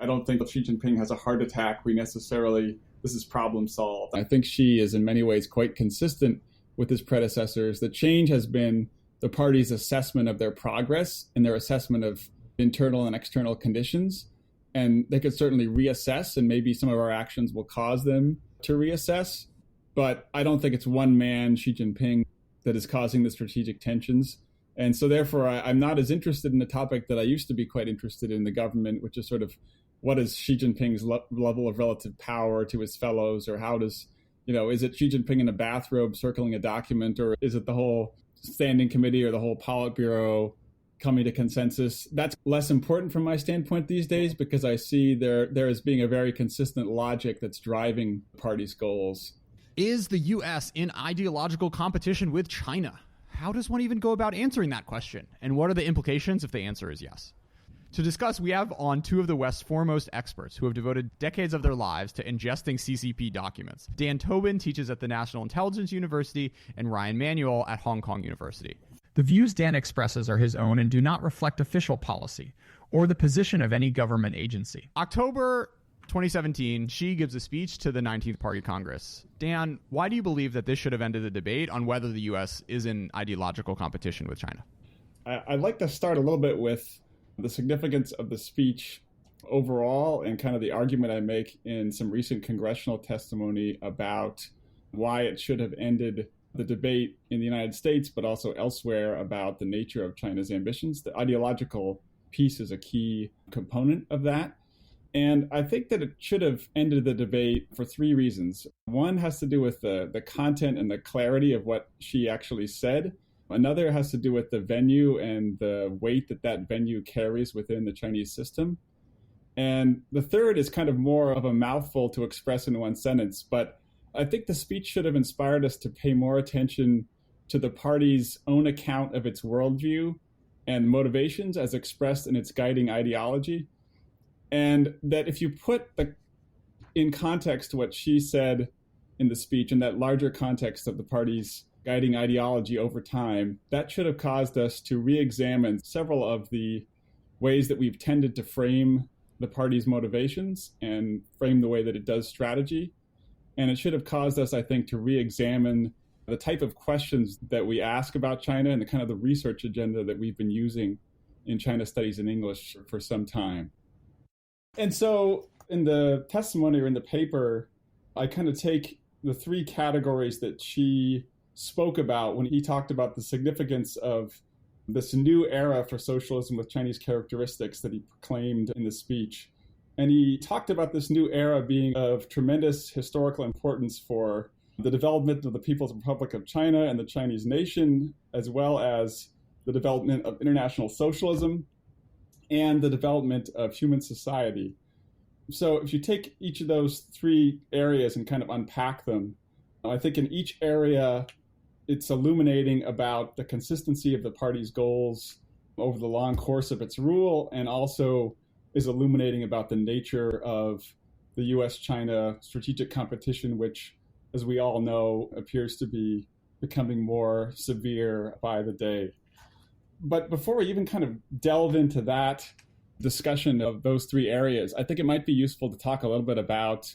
I don't think Xi Jinping has a heart attack. This is problem solved. I think Xi is in many ways quite consistent with his predecessors. The change has been the party's assessment of their progress and their assessment of internal and external conditions. And they could certainly reassess, and maybe some of our actions will cause them to reassess. But I don't think it's one man, Xi Jinping, that is causing the strategic tensions. And so therefore, I'm not as interested in the topic that I used to be quite interested in the government, which is sort of what is Xi Jinping's level of relative power to his fellows, or how does, is it Xi Jinping in a bathrobe circling a document, or is it the whole standing committee or the whole Politburo coming to consensus? That's less important from my standpoint these days, because I see there as being a very consistent logic that's driving the party's goals. Is the U.S. in ideological competition with China? How does one even go about answering that question? And what are the implications if the answer is yes? To discuss, we have on two of the West's foremost experts who have devoted decades of their lives to ingesting CCP documents. Dan Tobin teaches at the National Intelligence University, and Ryan Manuel at Hong Kong University. The views Dan expresses are his own and do not reflect official policy or the position of any government agency. October 2017, Xi gives a speech to the 19th Party Congress. Dan, why do you believe that this should have ended the debate on whether the U.S. is in ideological competition with China? I'd like to start a little bit with the significance of the speech overall, and kind of the argument I make in some recent congressional testimony about why it should have ended the debate in the United States, but also elsewhere, about the nature of China's ambitions. The ideological piece is a key component of that. And I think that it should have ended the debate for three reasons. One has to do with the content and the clarity of what she actually said. Another has to do with the venue and the weight that venue carries within the Chinese system. And the third is kind of more of a mouthful to express in one sentence. But I think the speech should have inspired us to pay more attention to the party's own account of its worldview and motivations as expressed in its guiding ideology. And that if you put in context what she said in the speech, in that larger context of the party's guiding ideology over time, that should have caused us to re-examine several of the ways that we've tended to frame the party's motivations and frame the way that it does strategy. And it should have caused us, I think, to re-examine the type of questions that we ask about China and the kind of the research agenda that we've been using in China Studies in English for some time. And so in the testimony or in the paper, I kind of take the three categories that she spoke about when he talked about the significance of this new era for socialism with Chinese characteristics that he proclaimed in the speech. And he talked about this new era being of tremendous historical importance for the development of the People's Republic of China and the Chinese nation, as well as the development of international socialism and the development of human society. So if you take each of those three areas and kind of unpack them, I think in each area, it's illuminating about the consistency of the party's goals over the long course of its rule, and also is illuminating about the nature of the U.S.-China strategic competition, which, as we all know, appears to be becoming more severe by the day. But before we even kind of delve into that discussion of those three areas, I think it might be useful to talk a little bit about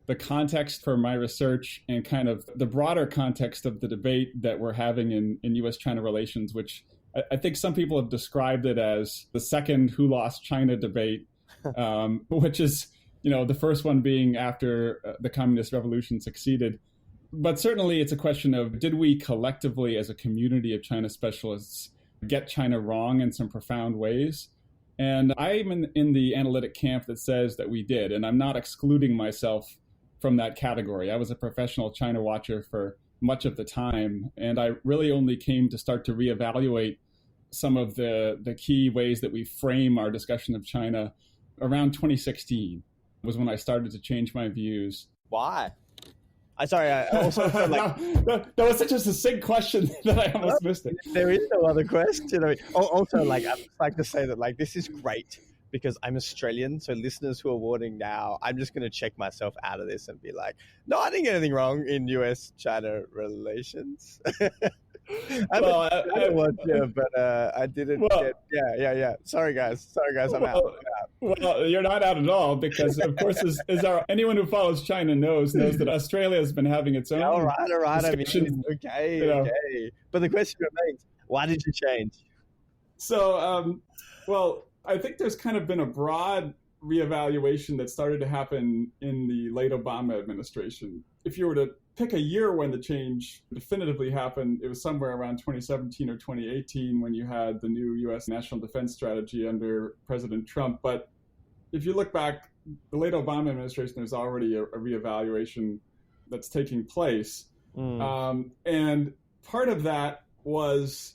the context for my research and kind of the broader context of the debate that we're having in U.S.-China relations, which I think some people have described it as the second who lost China debate, which is, the first one being after the Communist Revolution succeeded. But certainly it's a question of, did we collectively as a community of China specialists get China wrong in some profound ways? And I'm in the analytic camp that says that we did, and I'm not excluding myself from that category. I was a professional China watcher for much of the time, and I really only came to start to reevaluate some of the key ways that we frame our discussion of China around 2016 was when I started to change my views. Why? I also felt like that was such a succinct question that I almost missed it. There is no other question. I mean, also, I'd like to say that this is great because I'm Australian. So listeners who are warning now, I'm just going to check myself out of this and be like, no, I didn't get anything wrong in US-China relations. Well, I watched it, but I didn't well, get. Yeah. Sorry, guys. I'm out. well, you're not out at all because, of course, anyone who follows China knows that Australia has been having its own. All right. I mean, okay. But the question remains: why did you change? So, well, I think there's kind of been a broad reevaluation that started to happen in the late Obama administration. If you were to pick a year when the change definitively happened, it was somewhere around 2017 or 2018 when you had the new U.S. national defense strategy under President Trump. But if you look back, the late Obama administration, there's already a reevaluation that's taking place. And part of that was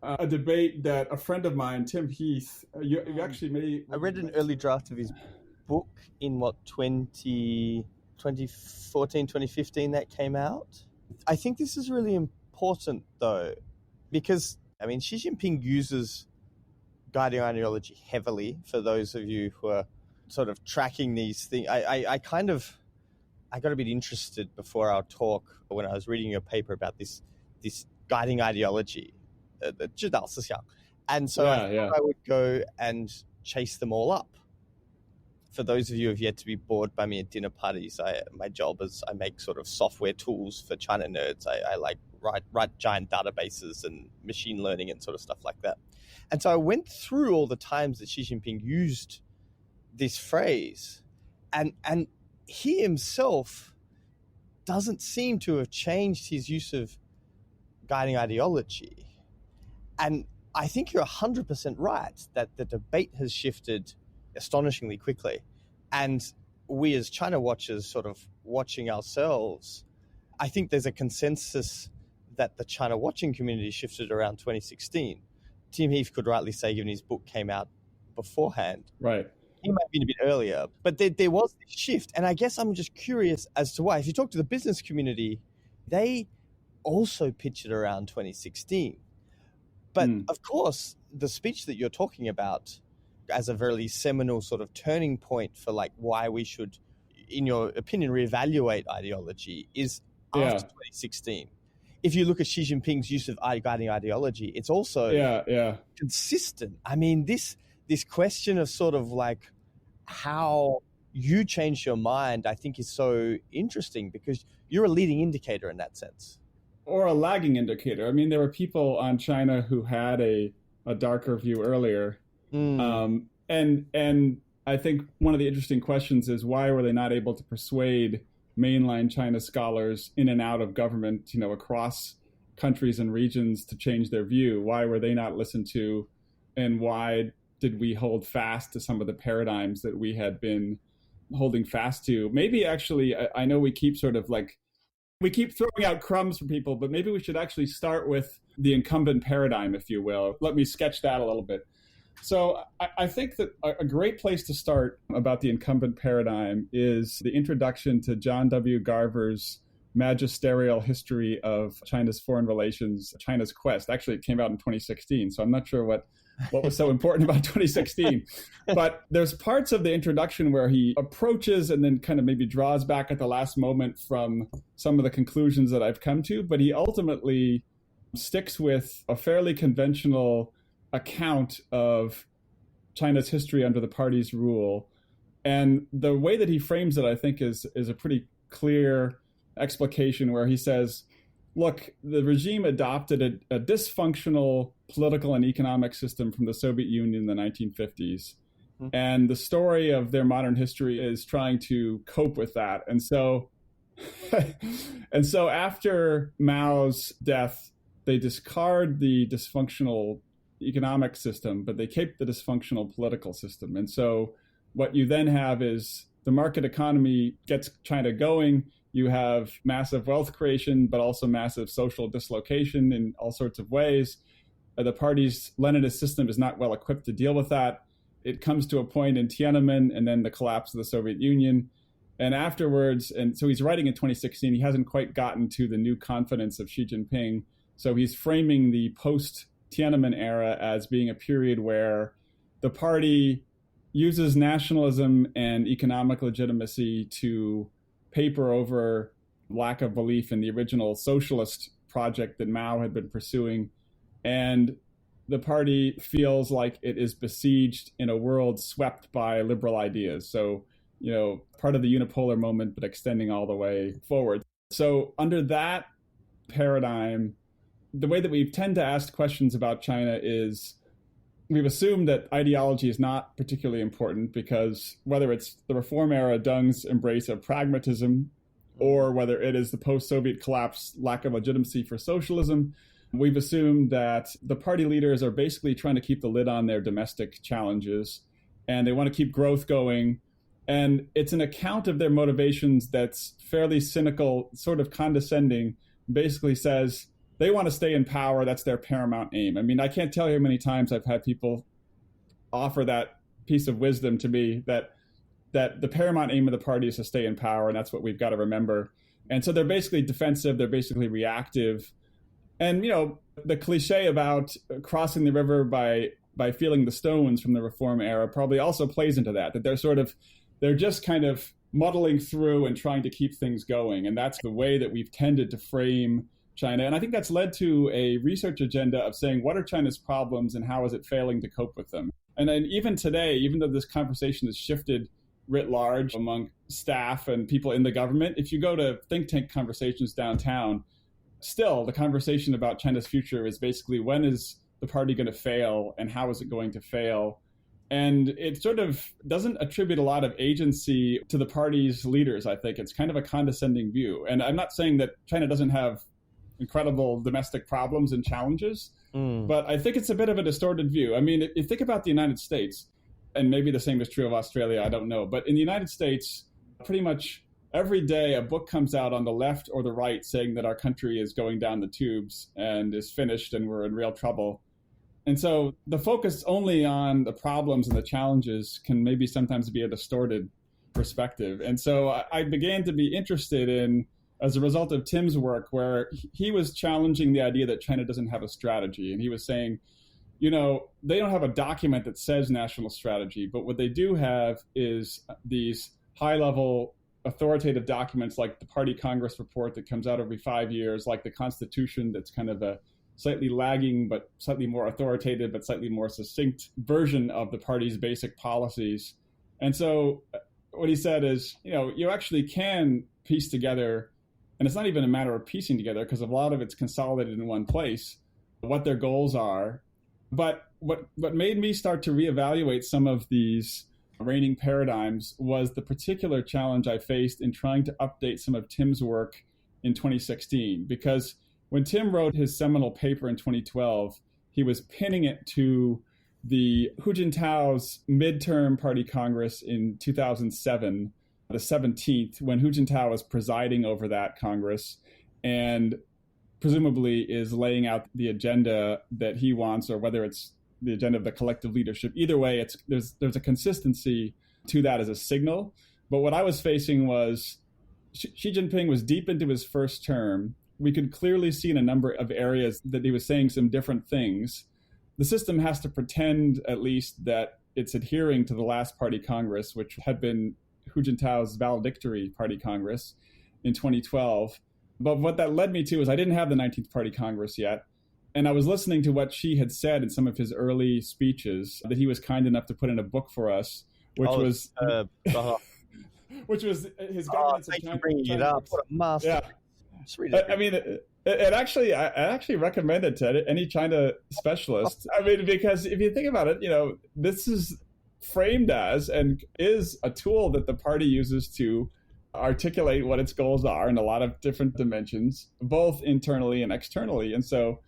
a debate that a friend of mine, Tim Heath, you actually made. I read an early draft of his book in 2014, 2015 that came out. I think this is really important, though, because, I mean, Xi Jinping uses guiding ideology heavily. For those of you who are sort of tracking these things, I got a bit interested before our talk when I was reading your paper about this guiding ideology, the 指导思想. And so I would go and chase them all up. For those of you who have yet to be bored by me at dinner parties, my job is I make sort of software tools for China nerds. I like write giant databases and machine learning and sort of stuff like that. And so I went through all the times that Xi Jinping used this phrase, and he himself doesn't seem to have changed his use of guiding ideology. And I think you're 100% right that the debate has shifted astonishingly quickly. And we as China watchers sort of watching ourselves, I think there's a consensus that the China watching community shifted around 2016. Tim Heath could rightly say, given his book came out beforehand. Right. He might have been a bit earlier, but there was this shift. And I guess I'm just curious as to why. If you talk to the business community, they also pitched it around 2016. But of course, the speech that you're talking about as a very seminal sort of turning point for like why we should, in your opinion, reevaluate ideology is after 2016. If you look at Xi Jinping's use of guiding ideology, it's also consistent. I mean, this question of sort of like how you changed your mind, I think is so interesting because you're a leading indicator in that sense. Or a lagging indicator. I mean, there were people on China who had a darker view earlier. And I think one of the interesting questions is why were they not able to persuade mainline China scholars in and out of government, across countries and regions to change their view? Why were they not listened to? And why did we hold fast to some of the paradigms that we had been holding fast to? Maybe actually, I know we keep sort of like, we keep throwing out crumbs for people, but maybe we should actually start with the incumbent paradigm, if you will. Let me sketch that a little bit. So I think that a great place to start about the incumbent paradigm is the introduction to John W. Garver's magisterial history of China's foreign relations, China's Quest. Actually, it came out in 2016, so I'm not sure what was so important about 2016. But there's parts of the introduction where he approaches and then kind of maybe draws back at the last moment from some of the conclusions that I've come to, but he ultimately sticks with a fairly conventional account of China's history under the party's rule. And the way that he frames it, I think, is a pretty clear explication where he says, look, the regime adopted a dysfunctional political and economic system from the Soviet Union in the 1950s. And the story of their modern history is trying to cope with that. And so after Mao's death, they discard the dysfunctional economic system, but they keep the dysfunctional political system. And so what you then have is the market economy gets China going. You have massive wealth creation, but also massive social dislocation in all sorts of ways. The party's Leninist system is not well equipped to deal with that. It comes to a point in Tiananmen and then the collapse of the Soviet Union. And afterwards, and so he's writing in 2016, he hasn't quite gotten to the new confidence of Xi Jinping. So he's framing the post-Tiananmen era as being a period where the party uses nationalism and economic legitimacy to paper over lack of belief in the original socialist project that Mao had been pursuing. And the party feels like it is besieged in a world swept by liberal ideas. So, part of the unipolar moment, but extending all the way forward. So under that paradigm, the way that we tend to ask questions about China is we've assumed that ideology is not particularly important, because whether it's the reform era Deng's embrace of pragmatism, or whether it is the post-Soviet collapse, lack of legitimacy for socialism, we've assumed that the party leaders are basically trying to keep the lid on their domestic challenges, and they want to keep growth going. And it's an account of their motivations that's fairly cynical, sort of condescending, basically says they want to stay in power. That's their paramount aim. I mean, I can't tell you how many times I've had people offer that piece of wisdom to me, that the paramount aim of the party is to stay in power, and that's what we've got to remember. And so they're basically defensive, they're basically reactive. And, the cliche about crossing the river by feeling the stones from the reform era probably also plays into that they're just kind of muddling through and trying to keep things going. And that's the way that we've tended to frame China. And I think that's led to a research agenda of saying, what are China's problems and how is it failing to cope with them? And then even today, even though this conversation has shifted writ large among staff and people in the government, if you go to think tank conversations downtown, still the conversation about China's future is basically, when is the party going to fail and how is it going to fail? And it sort of doesn't attribute a lot of agency to the party's leaders, I think. It's kind of a condescending view. And I'm not saying that China doesn't have incredible domestic problems and challenges, but I think it's a bit of a distorted view. I mean, if you think about the United States, and maybe the same is true of Australia, I don't know. But in the United States, pretty much every day a book comes out on the left or the right saying that our country is going down the tubes and is finished and we're in real trouble. And so the focus only on the problems and the challenges can maybe sometimes be a distorted perspective. And so I began to be interested in, as a result of Tim's work, where he was challenging the idea that China doesn't have a strategy. And he was saying, they don't have a document that says national strategy, but what they do have is these high-level authoritative documents like the Party Congress report that comes out every 5 years, like the Constitution, that's kind of a slightly lagging but slightly more authoritative but slightly more succinct version of the party's basic policies. And so what he said is, you actually can piece together, and it's not even a matter of piecing together because a lot of it's consolidated in one place, what their goals are. But what made me start to reevaluate some of these reigning paradigms was the particular challenge I faced in trying to update some of Tim's work in 2016. Because when Tim wrote his seminal paper in 2012, he was pinning it to the Hu Jintao's midterm party congress in 2007, the 17th, when Hu Jintao was presiding over that congress and presumably is laying out the agenda that he wants, or whether it's the agenda of the collective leadership. Either way, there's a consistency to that as a signal. But what I was facing was Xi Jinping was deep into his first term. We could clearly see in a number of areas that he was saying some different things. The system has to pretend, at least, that it's adhering to the last party congress, which had been Hu Jintao's valedictory party congress in 2012. But what that led me to is I didn't have the 19th party congress yet. And I was listening to what Xi had said in some of his early speeches that he was kind enough to put in a book for us, which was which was his governance. Thank you for bringing it up. What a master. Yeah. I mean, I actually recommend it to any China specialist. I mean, because if you think about it, this is framed as and is a tool that the party uses to articulate what its goals are in a lot of different dimensions, both internally and externally. And so,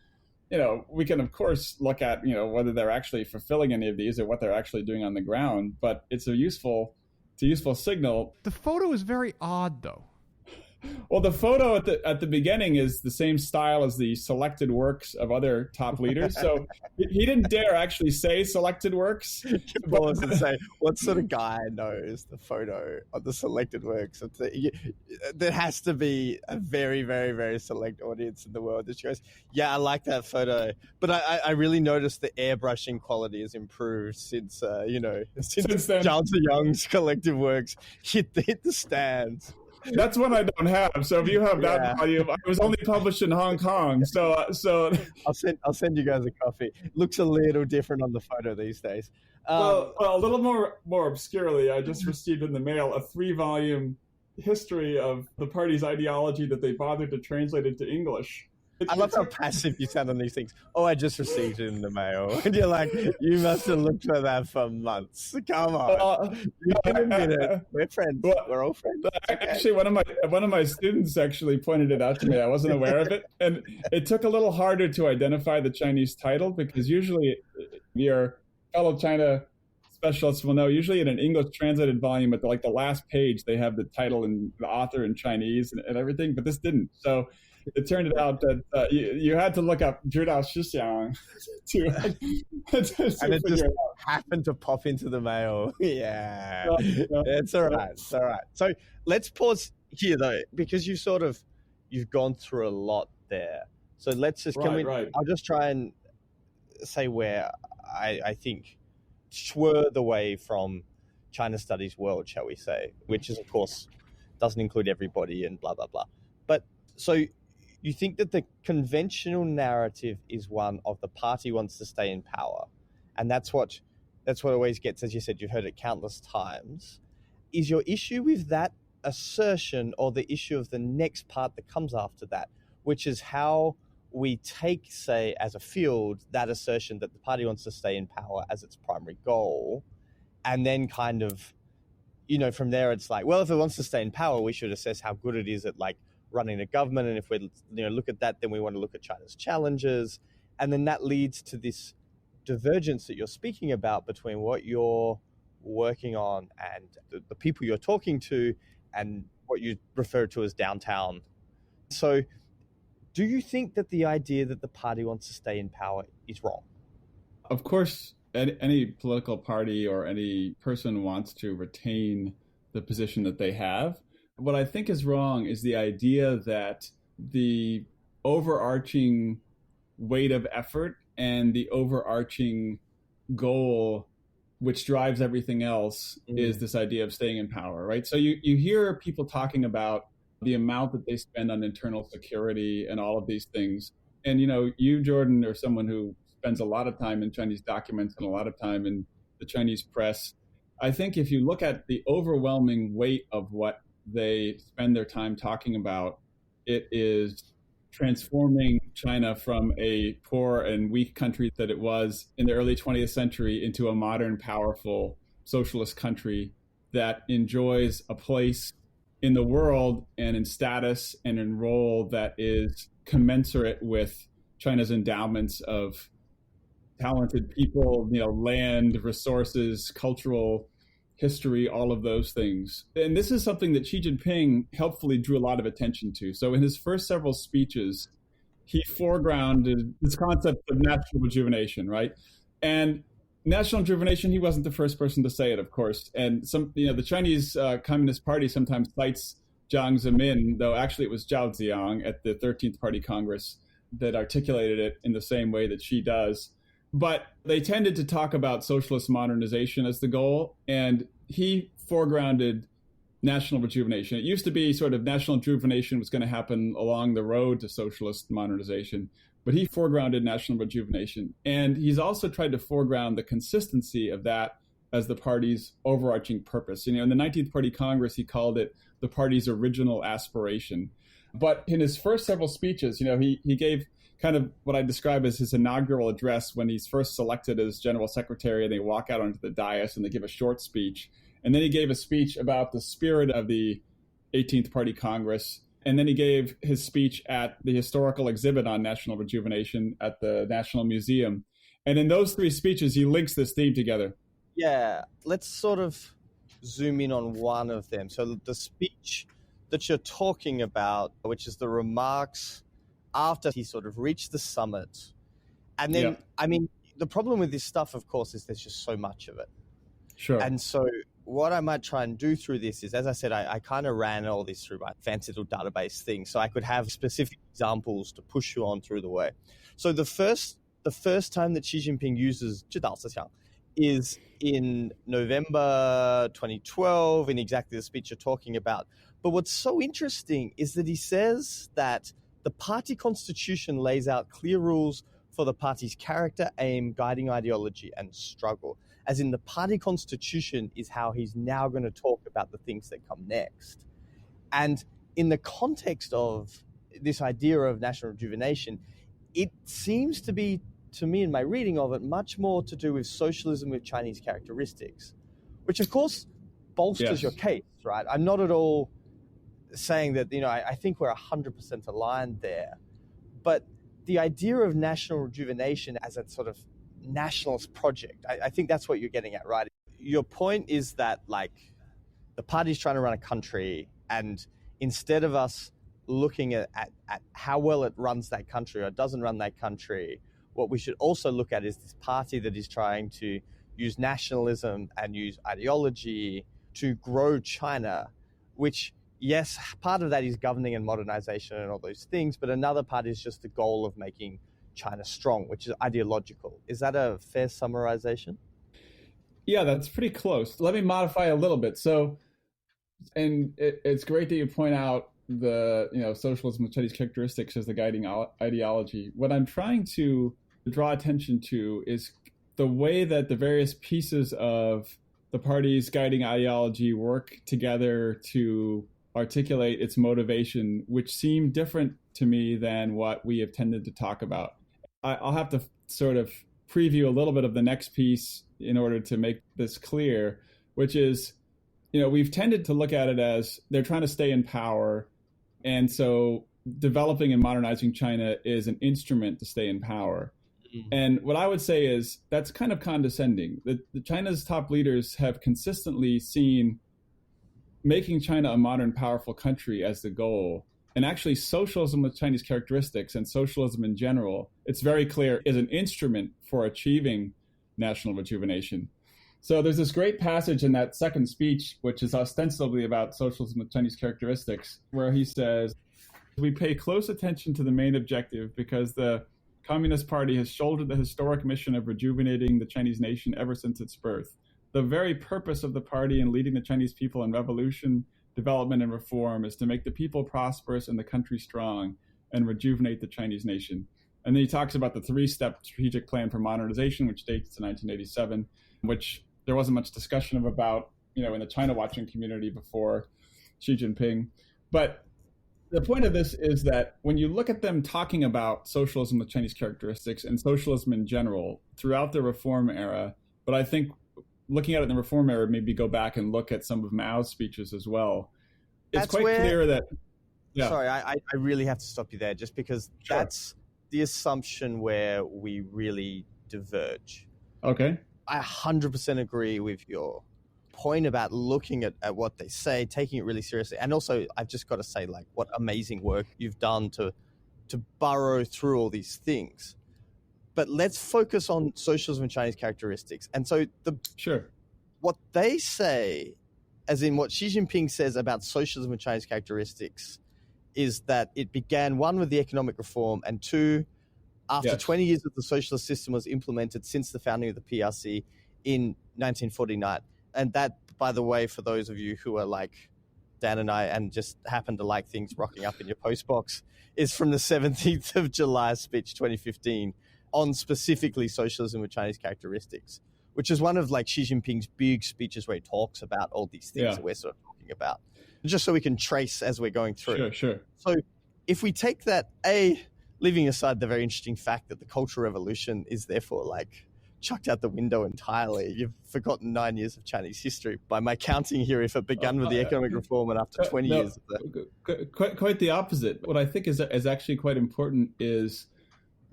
we can, of course, look at, whether they're actually fulfilling any of these or what they're actually doing on the ground. But it's a useful signal. The photo is very odd, though. Well, the photo at the beginning is the same style as the selected works of other top leaders. So he didn't dare actually say selected works. Well, to say, what sort of guy knows the photo of the selected works? There has to be a very, very, very select audience in the world that goes, yeah, I like that photo. But I really noticed the airbrushing quality has improved since then. Charles de Young's collective works hit the stands. That's one I don't have. So if you have that Yeah. volume, it was only published in Hong Kong. So I'll send you guys a copy. Looks a little different on the photo these days. well, a little more obscurely, I just received in the mail a 3-volume history of the party's ideology that they bothered to translate into English. I love how passive you sound on these things. Oh, I just received it in the mail. And you're like, you must have looked for that for months. Come on. You can admit it. We're friends. Well, We're all friends. Actually, one of my students actually pointed it out to me. I wasn't aware of it. And it took a little harder to identify the Chinese title because usually your fellow China specialists will know, usually in an English translated volume at the last page, they have the title and the author in Chinese and everything, but this didn't. So it turned out that you had to look up 知道思想 to and it just happened to pop into the mail. Yeah. It's all right. It's all right. So let's pause here, though, because you've gone through a lot there. So let's just, I'll just try and say where I think swerve away from China Studies World, shall we say, which is, of course, doesn't include everybody and blah, blah, blah. But so you think that the conventional narrative is one of the party wants to stay in power. And that's what always gets, as you said, you've heard it countless times. Is your issue with that assertion or the issue of the next part that comes after that, which is how we take, say, as a field, that assertion that the party wants to stay in power as its primary goal, and then kind of, from there it's like, well, if it wants to stay in power, we should assess how good it is at running a government, and if we look at that, then we want to look at China's challenges, and then that leads to this divergence that you're speaking about between what you're working on and the people you're talking to and what you refer to as downtown. So do you think that the idea that the party wants to stay in power is wrong? Of course, any political party or any person wants to retain the position that they have. What I think is wrong is the idea that the overarching weight of effort and the overarching goal, which drives everything else, is this idea of staying in power, right? So you hear people talking about the amount that they spend on internal security and all of these things. And, you, Jordan, are someone who spends a lot of time in Chinese documents and a lot of time in the Chinese press. I think if you look at the overwhelming weight of what they spend their time talking about, it is transforming China from a poor and weak country that it was in the early 20th century into a modern, powerful socialist country that enjoys a place in the world and in status and in role that is commensurate with China's endowments of talented people, land, resources, cultural history, all of those things. And this is something that Xi Jinping helpfully drew a lot of attention to. So in his first several speeches, he foregrounded this concept of national rejuvenation, right? And national rejuvenation, he wasn't the first person to say it, of course. And the Chinese Communist Party sometimes cites Jiang Zemin, though actually it was Zhao Ziyang at the 13th Party Congress that articulated it in the same way that Xi does. But they tended to talk about socialist modernization as the goal, and he foregrounded national rejuvenation. It used to be sort of national rejuvenation was going to happen along the road to socialist modernization, but he foregrounded national rejuvenation. And he's also tried to foreground the consistency of that as the party's overarching purpose. In the 19th Party Congress, he called it the party's original aspiration. But in his first several speeches, he gave kind of what I describe as his inaugural address when he's first selected as general secretary, and they walk out onto the dais and they give a short speech. And then he gave a speech about the spirit of the 18th Party Congress. And then he gave his speech at the historical exhibit on national rejuvenation at the National Museum. And in those three speeches, he links this theme together. Yeah, let's sort of zoom in on one of them. So the speech that you're talking about, which is the remarks after he sort of reached the summit. And then, the problem with this stuff, of course, is there's just so much of it. Sure. And so what I might try and do through this is, as I said, I kind of ran all this through my fancy little database thing, so I could have specific examples to push you on through the way. So the first time that Xi Jinping uses 指导思想 is in November 2012 in exactly the speech you're talking about. But what's so interesting is that he says that the party constitution lays out clear rules for the party's character, aim, guiding ideology, and struggle. As in, the party constitution is how he's now going to talk about the things that come next. And in the context of this idea of national rejuvenation, it seems to be, to me in my reading of it, much more to do with socialism with Chinese characteristics, which of course bolsters your case, right? I'm not at all saying that, I think we're 100% aligned there. But the idea of national rejuvenation as a sort of nationalist project, I think that's what you're getting at, right? Your point is that, like, the party's trying to run a country, and instead of us looking at how well it runs that country or doesn't run that country, what we should also look at is this party that is trying to use nationalism and use ideology to grow China, which, yes, part of that is governing and modernization and all those things, but another part is just the goal of making China strong, which is ideological. Is that a fair summarization? Yeah, that's pretty close. Let me modify a little bit. So, and it's great that you point out the socialism with Chinese characteristics as the guiding ideology. What I'm trying to draw attention to is the way that the various pieces of the party's guiding ideology work together to articulate its motivation, which seem different to me than what we have tended to talk about. I'll have to sort of preview a little bit of the next piece in order to make this clear, which is, we've tended to look at it as they're trying to stay in power. And so developing and modernizing China is an instrument to stay in power. And what I would say is that's kind of condescending. The China's top leaders have consistently seen making China a modern, powerful country as the goal. And actually, socialism with Chinese characteristics and socialism in general, it's very clear, is an instrument for achieving national rejuvenation. So there's this great passage in that second speech, which is ostensibly about socialism with Chinese characteristics, where he says, "We pay close attention to the main objective because the Communist Party has shouldered the historic mission of rejuvenating the Chinese nation ever since its birth. The very purpose of the party in leading the Chinese people in revolution, development, and reform is to make the people prosperous and the country strong and rejuvenate the Chinese nation." And then he talks about the three-step strategic plan for modernization, which dates to 1987, which there wasn't much discussion about, in the China watching community before Xi Jinping. But the point of this is that when you look at them talking about socialism with Chinese characteristics and socialism in general throughout the reform era, but I think looking at it in the reform era, maybe go back and look at some of Mao's speeches as well. It's quite clear that... Yeah. Sorry, I really have to stop you there just because Sure. That's the assumption where we really diverge. Okay. I 100% agree with your point about looking at what they say, taking it really seriously. And also, I've just got to say, like, what amazing work you've done to burrow through all these things. But let's focus on socialism and Chinese characteristics. And so what they say, as in what Xi Jinping says about socialism and Chinese characteristics, is that it began, one, with the economic reform, and two, after 20 years of the socialist system was implemented since the founding of the PRC in 1949. And that, by the way, for those of you who are like Dan and I and just happen to like things rocking up in your postbox, is from the 17th of July speech 2015 on specifically socialism with Chinese characteristics, which is one of like Xi Jinping's big speeches where he talks about all these things that we're sort of talking about, just so we can trace as we're going through. Sure. So if we take that, leaving aside the very interesting fact that the Cultural Revolution is therefore like chucked out the window entirely, you've forgotten 9 years of Chinese history by my counting here, if it began with the economic reform and after 20 years of that. Quite the opposite. What I think is actually quite important is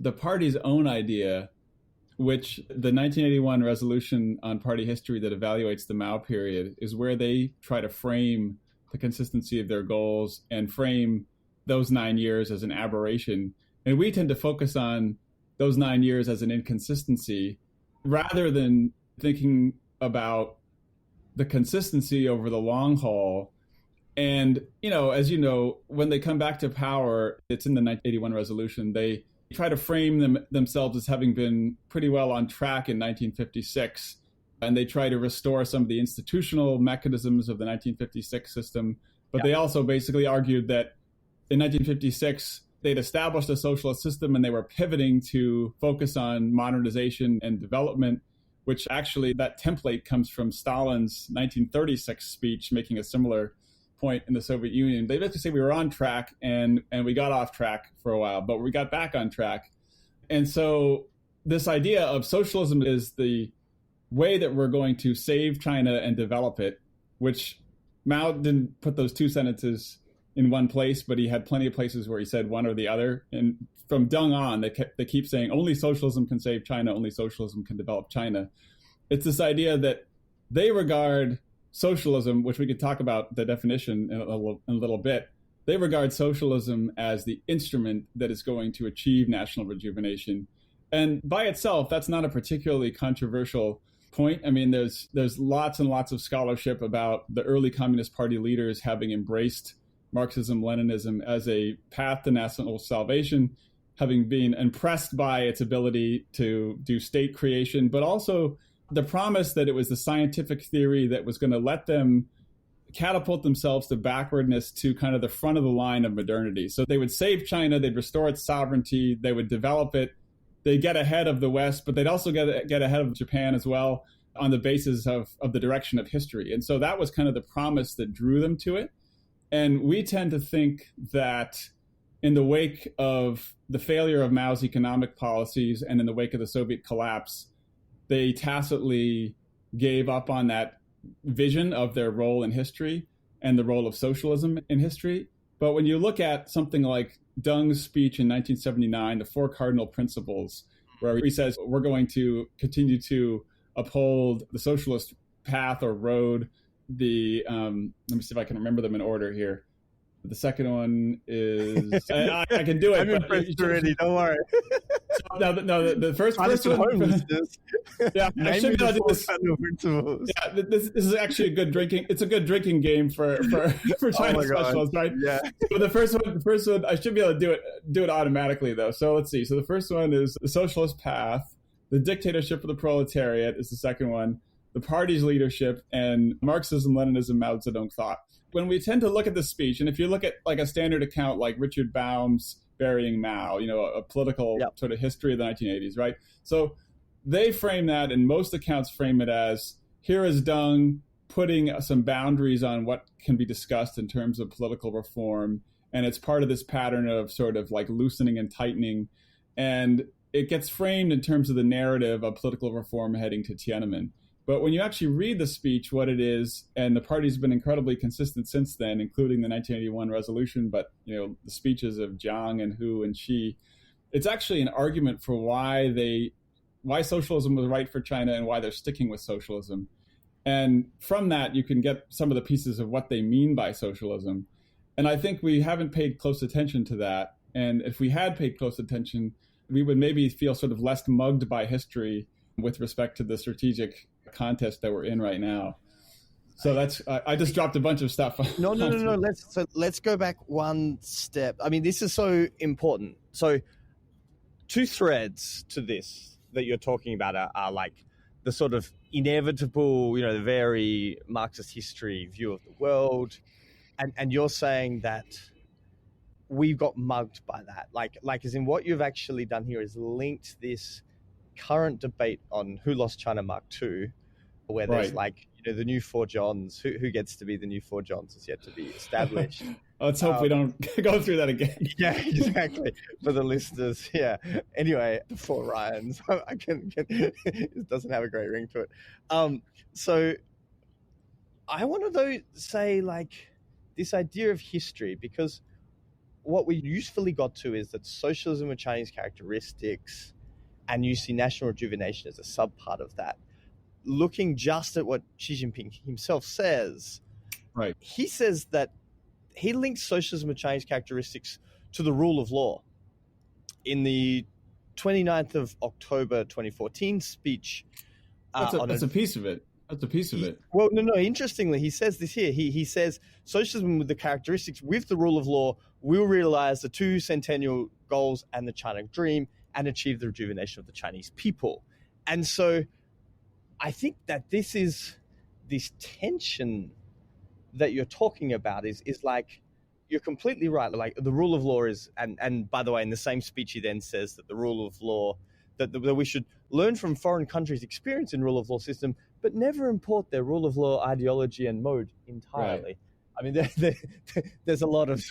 the party's own idea, which the 1981 resolution on party history that evaluates the Mao period is where they try to frame the consistency of their goals and frame those 9 years as an aberration. And we tend to focus on those 9 years as an inconsistency rather than thinking about the consistency over the long haul. And, as you know, when they come back to power, it's in the 1981 resolution, they try to frame themselves as having been pretty well on track in 1956 and they try to restore some of the institutional mechanisms of the 1956 system. But they also basically argued that in 1956, they'd established a socialist system and they were pivoting to focus on modernization and development, which actually that template comes from Stalin's 1936 speech, making a similar point in the Soviet Union. They basically say we were on track and we got off track for a while, but we got back on track. And so this idea of socialism is the way that we're going to save China and develop it, which Mao didn't put those two sentences in one place, but he had plenty of places where he said one or the other. And from Deng on, they keep saying only socialism can save China, only socialism can develop China. It's this idea that they regard socialism, which we could talk about the definition in a little bit, they regard socialism as the instrument that is going to achieve national rejuvenation. And by itself, that's not a particularly controversial point. I mean, there's lots and lots of scholarship about the early Communist Party leaders having embraced Marxism, Leninism as a path to national salvation, having been impressed by its ability to do state creation, but also the promise that it was the scientific theory that was going to let them catapult themselves to backwardness to kind of the front of the line of modernity. So they would save China, they'd restore its sovereignty, they would develop it, they'd get ahead of the West, but they'd also get ahead of Japan as well on the basis of the direction of history. And so that was kind of the promise that drew them to it. And we tend to think that in the wake of the failure of Mao's economic policies and in the wake of the Soviet collapse, they tacitly gave up on that vision of their role in history and the role of socialism in history. But when you look at something like Deng's speech in 1979, the Four Cardinal Principles, where he says we're going to continue to uphold the socialist path or road, let me see if I can remember them in order here. The second one is I can do it. I'm impressed already. Don't worry. No, the first one. Yeah, I should be able to do this. Yeah, this is actually a good drinking. It's a good drinking game for China specialists, right? Yeah. So the first one, I should be able to do it automatically though. So let's see. So the first one is the socialist path. The dictatorship of the proletariat is the second one. The party's leadership, and Marxism, Leninism, Mao Zedong thought. When we tend to look at this speech, and if you look at like a standard account like Richard Baum's Burying Mao, a political sort of history of the 1980s, right? So they frame that, and most accounts frame it as, here is Deng putting some boundaries on what can be discussed in terms of political reform, and it's part of this pattern of sort of like loosening and tightening, and it gets framed in terms of the narrative of political reform heading to Tiananmen. But when you actually read the speech, what it is, and the party's been incredibly consistent since then, including the 1981 resolution, but the speeches of Jiang and Hu and Xi, it's actually an argument for why socialism was right for China and why they're sticking with socialism. And from that, you can get some of the pieces of what they mean by socialism. And I think we haven't paid close attention to that. And if we had paid close attention, we would maybe feel sort of less mugged by history with respect to the strategic contest that we're in right now. So that's I just dropped a bunch of stuff. No. Let's go back one step. I mean, this is so important. So two threads to this that you're talking about are like the sort of inevitable, the very Marxist history view of the world. And you're saying that we've got mugged by that. Like as in what you've actually done here is linked this current debate on who lost China Mark II, where there's the new four Johns, who gets to be the new four Johns is yet to be established. Let's hope we don't go through that again. Yeah, exactly. For the listeners, yeah. Anyway, the four Ryans. It doesn't have a great ring to it. So I want to say this idea of history, because what we usefully got to is that socialism with Chinese characteristics, and you see national rejuvenation as a sub-part of that. Looking just at what Xi Jinping himself says, right? He says that he links socialism with Chinese characteristics to the rule of law. In the 29th of October 2014 speech. That's a piece of it. That's a piece of it. Well, no. Interestingly, he says this here. He says socialism with the characteristics with the rule of law will realize the two centennial goals and the China dream and achieve the rejuvenation of the Chinese people. And so I think that this tension that you're talking about is like, you're completely right. Like, the rule of law is, and by the way, in the same speech, he then says that the rule of law, that we should learn from foreign countries' experience in rule of law system, but never import their rule of law ideology and mode entirely. Right. I mean, there's a lot of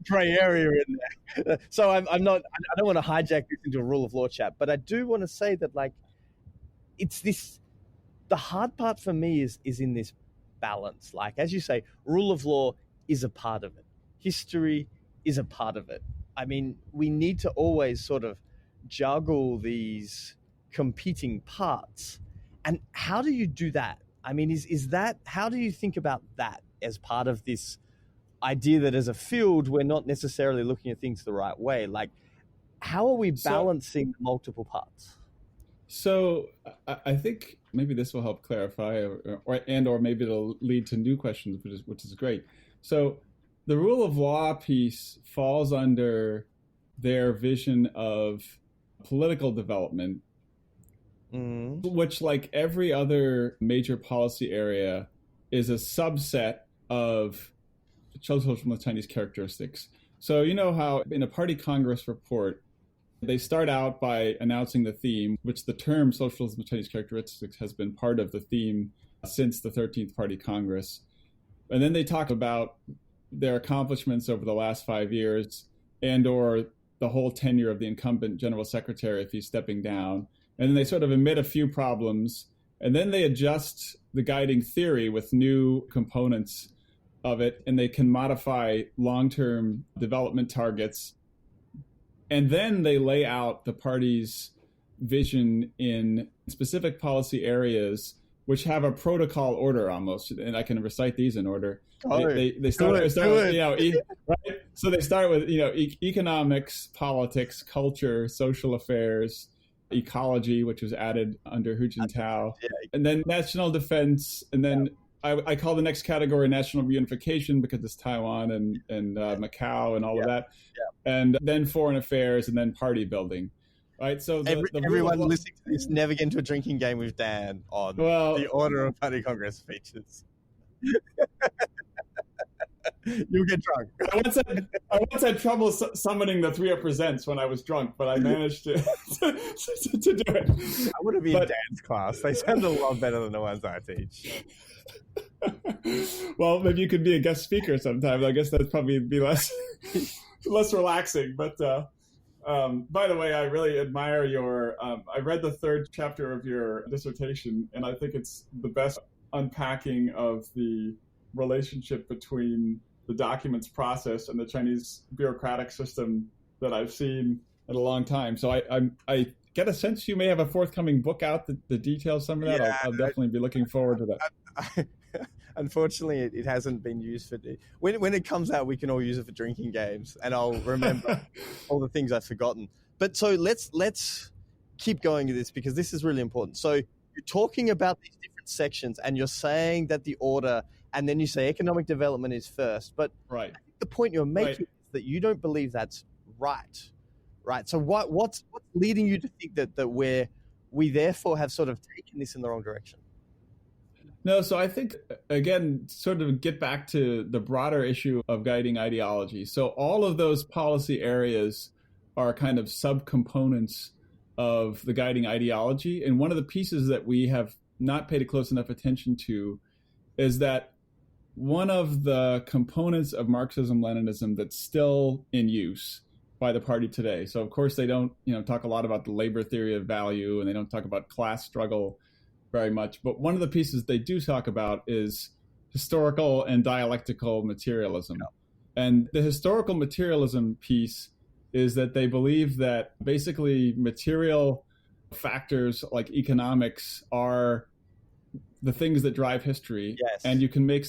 gray area in there. So I don't want to hijack this into a rule of law chat, but I do want to say that, like, it's this, the hard part for me is in this balance. Like, as you say, rule of law is a part of it. History is a part of it. I mean, we need to always sort of juggle these competing parts. And how do you do that? I mean, is that, how do you think about that as part of this idea that as a field, we're not necessarily looking at things the right way? Like, how are we balancing multiple parts? So I think maybe this will help clarify, or maybe it'll lead to new questions, which is great. So the rule of law piece falls under their vision of political development, which, like every other major policy area, is a subset of social Chinese characteristics. So you know how in a party Congress report, they start out by announcing the theme, which the term socialism of Chinese characteristics has been part of the theme since the 13th Party Congress. And then they talk about their accomplishments over the last 5 years and or the whole tenure of the incumbent general secretary if he's stepping down. And then they sort of admit a few problems. And then they adjust the guiding theory with new components of it. And they can modify long-term development targets. And then they lay out the party's vision in specific policy areas, which have a protocol order almost. And I can recite these in order. They start with, right? So they start with, economics, politics, culture, social affairs, ecology, which was added under Hu Jintao, and then national defense, and then I call the next category national reunification because it's Taiwan and Macau and all of that. Yeah. And then foreign affairs, and then party building. Right. So everyone listening to this, never get into a drinking game with Dan on the order of Party Congress speeches. You'll get drunk. I once had trouble summoning the three presents when I was drunk, but I managed to do it. I would have been in Dan's class. They sound a lot better than the ones I teach. Well, maybe you could be a guest speaker sometime. I guess that'd probably be less relaxing. But by the way, I really admire your. I read the third chapter of your dissertation, and I think it's the best unpacking of the relationship between the documents process and the Chinese bureaucratic system that I've seen in a long time. So I get a sense you may have a forthcoming book out that details some of that. Yeah, I'll definitely be looking forward to that. Unfortunately, it hasn't been used for... When it comes out, we can all use it for drinking games, and I'll remember all the things I've forgotten. But so let's keep going with this, because this is really important. So you're talking about these different sections, and you're saying that the order... And then you say economic development is first. But right. I think the point you're making is that you don't believe that's right. Right. So what's leading you to think that we therefore have sort of taken this in the wrong direction? No, so I think, again, sort of get back to the broader issue of guiding ideology. So all of those policy areas are kind of subcomponents of the guiding ideology. And one of the pieces that we have not paid a close enough attention to is that one of the components of Marxism-Leninism that's still in use by the party today. So of course they don't, talk a lot about the labor theory of value, and they don't talk about class struggle very much. But one of the pieces they do talk about is historical and dialectical materialism. Yeah. And the historical materialism piece is that they believe that basically material factors like economics are the things that drive history, yes. And you can make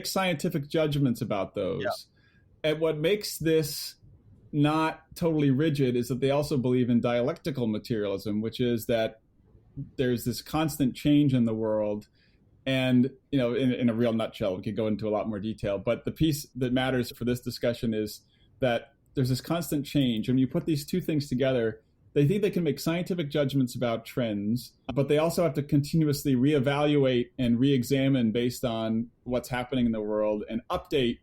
scientific judgments about those. Yeah. And what makes this not totally rigid is that they also believe in dialectical materialism, which is that there's this constant change in the world. And, in a real nutshell, we could go into a lot more detail, but the piece that matters for this discussion is that there's this constant change. And you put these two things together, they think they can make scientific judgments about trends, but they also have to continuously reevaluate and re-examine based on what's happening in the world and update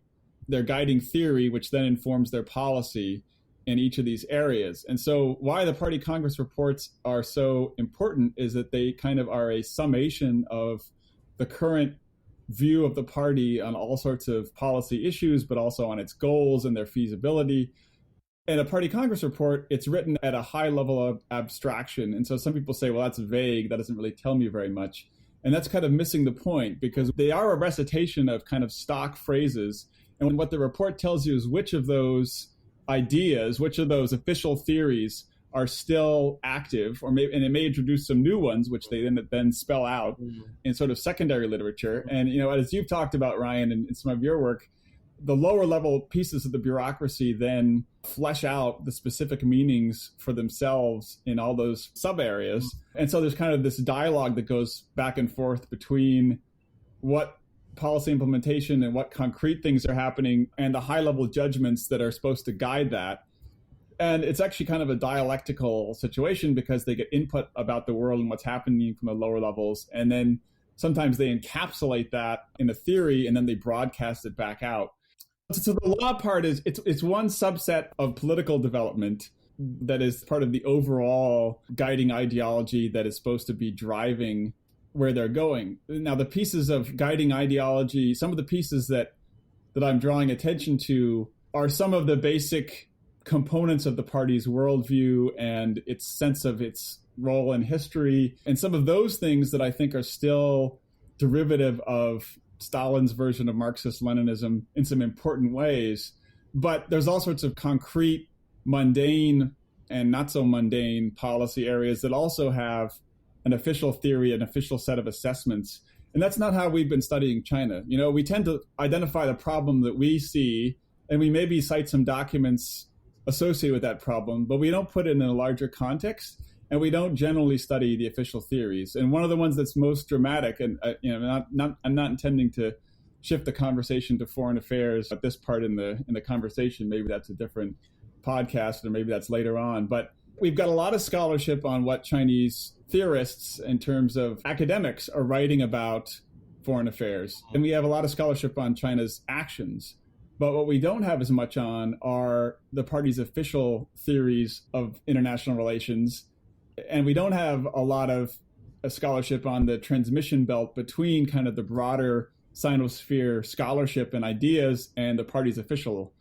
their guiding theory, which then informs their policy in each of these areas. And so why the Party Congress reports are so important is that they kind of are a summation of the current view of the party on all sorts of policy issues, but also on its goals and their feasibility. In a Party Congress report, it's written at a high level of abstraction. And so some people say, well, that's vague. That doesn't really tell me very much. And that's kind of missing the point, because they are a recitation of kind of stock phrases. And what the report tells you is which of those ideas, which of those official theories are still active, and it may introduce some new ones, which they then spell out in sort of secondary literature. And, as you've talked about, Ryan, in some of your work, the lower level pieces of the bureaucracy then flesh out the specific meanings for themselves in all those sub areas. And so there's kind of this dialogue that goes back and forth between what policy implementation and what concrete things are happening and the high level judgments that are supposed to guide that. And it's actually kind of a dialectical situation, because they get input about the world and what's happening from the lower levels. And then sometimes they encapsulate that in a theory and then they broadcast it back out. So the law part is it's one subset of political development that is part of the overall guiding ideology that is supposed to be driving where they're going. Now, the pieces of guiding ideology, some of the pieces that I'm drawing attention to are some of the basic components of the party's worldview and its sense of its role in history, and some of those things that I think are still derivative of Stalin's version of Marxist-Leninism in some important ways. But there's all sorts of concrete, mundane, and not so mundane policy areas that also have an official theory, an official set of assessments. And that's not how we've been studying China. We tend to identify the problem that we see, and we maybe cite some documents associated with that problem, but we don't put it in a larger context. And we don't generally study the official theories. And one of the ones that's most dramatic, and I'm not intending to shift the conversation to foreign affairs at this part in the conversation. Maybe that's a different podcast, or maybe that's later on. But we've got a lot of scholarship on what Chinese theorists, in terms of academics, are writing about foreign affairs, and we have a lot of scholarship on China's actions. But what we don't have as much on are the party's official theories of international relations. And we don't have a lot of scholarship on the transmission belt between kind of the broader Sinosphere scholarship and ideas and the party's official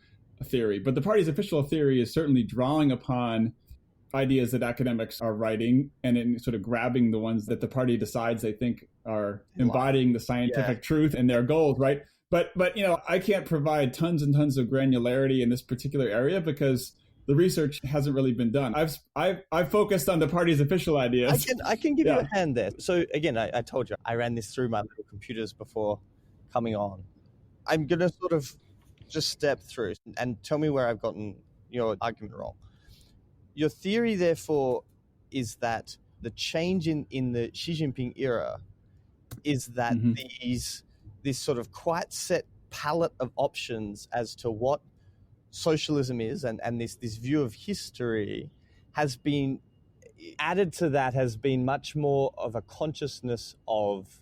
theory. But the party's official theory is certainly drawing upon ideas that academics are writing, and in sort of grabbing the ones that the party decides they think are embodying the scientific truth and their goals, right? But I can't provide tons and tons of granularity in this particular area, because the research hasn't really been done. I've focused on the party's official ideas. I can give you a hand there. So again, I told you I ran this through my little computers before coming on. I'm going to sort of just step through and tell me where I've gotten your argument wrong. Your theory, therefore, is that the change in the Xi Jinping era is that this sort of quite set palette of options as to what socialism is, and this view of history has been added to that, has been much more of a consciousness of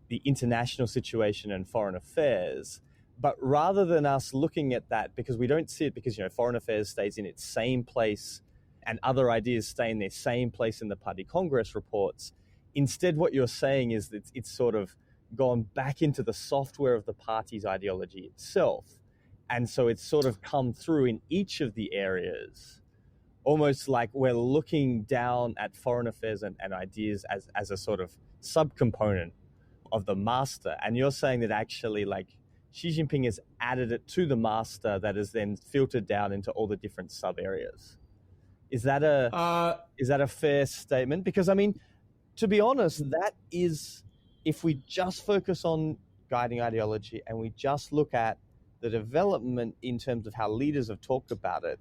the international situation and foreign affairs. But rather than us looking at that, because we don't see it, because foreign affairs stays in its same place and other ideas stay in their same place in the Party Congress reports, instead what you're saying is that it's sort of gone back into the software of the party's ideology itself. And so it's sort of come through in each of the areas, almost like we're looking down at foreign affairs and ideas as a sort of subcomponent of the master. And you're saying that actually, like, Xi Jinping has added it to the master that is then filtered down into all the different sub areas. Is that a fair statement? Because, I mean, to be honest, that is, if we just focus on guiding ideology and we just look at the development in terms of how leaders have talked about it,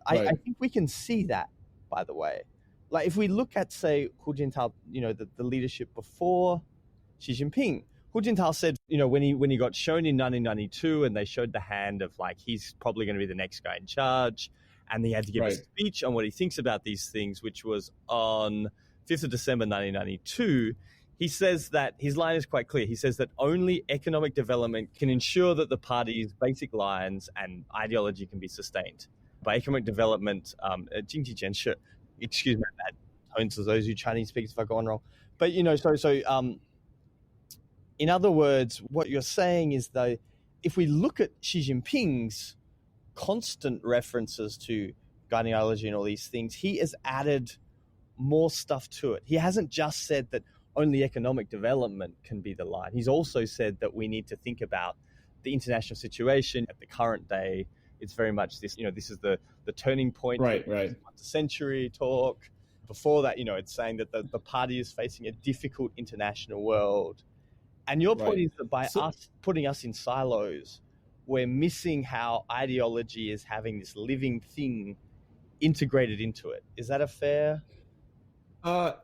I think we can see that, by the way. Like, if we look at, say, Hu Jintao, the leadership before Xi Jinping, Hu Jintao said, when he got shown in 1992 and they showed the hand of, like, he's probably going to be the next guy in charge, And he had to give a Right. speech on what he thinks about these things, which was on 5th of December 1992. He says that his line is quite clear. He says that only economic development can ensure that the party's basic lines and ideology can be sustained. By economic development, 经济建设, excuse my bad tones to those who Chinese speakers if I go on wrong. But, in other words, what you're saying is that if we look at Xi Jinping's constant references to guiding ideology and all these things, he has added more stuff to it. He hasn't just said that only economic development can be the line. He's also said that we need to think about the international situation at the current day. It's very much this, this is the turning point. Right. The century talk. Before that, it's saying that the party is facing a difficult international world. And your point is that by us putting us in silos, we're missing how ideology is having this living thing integrated into it. Is that a fair?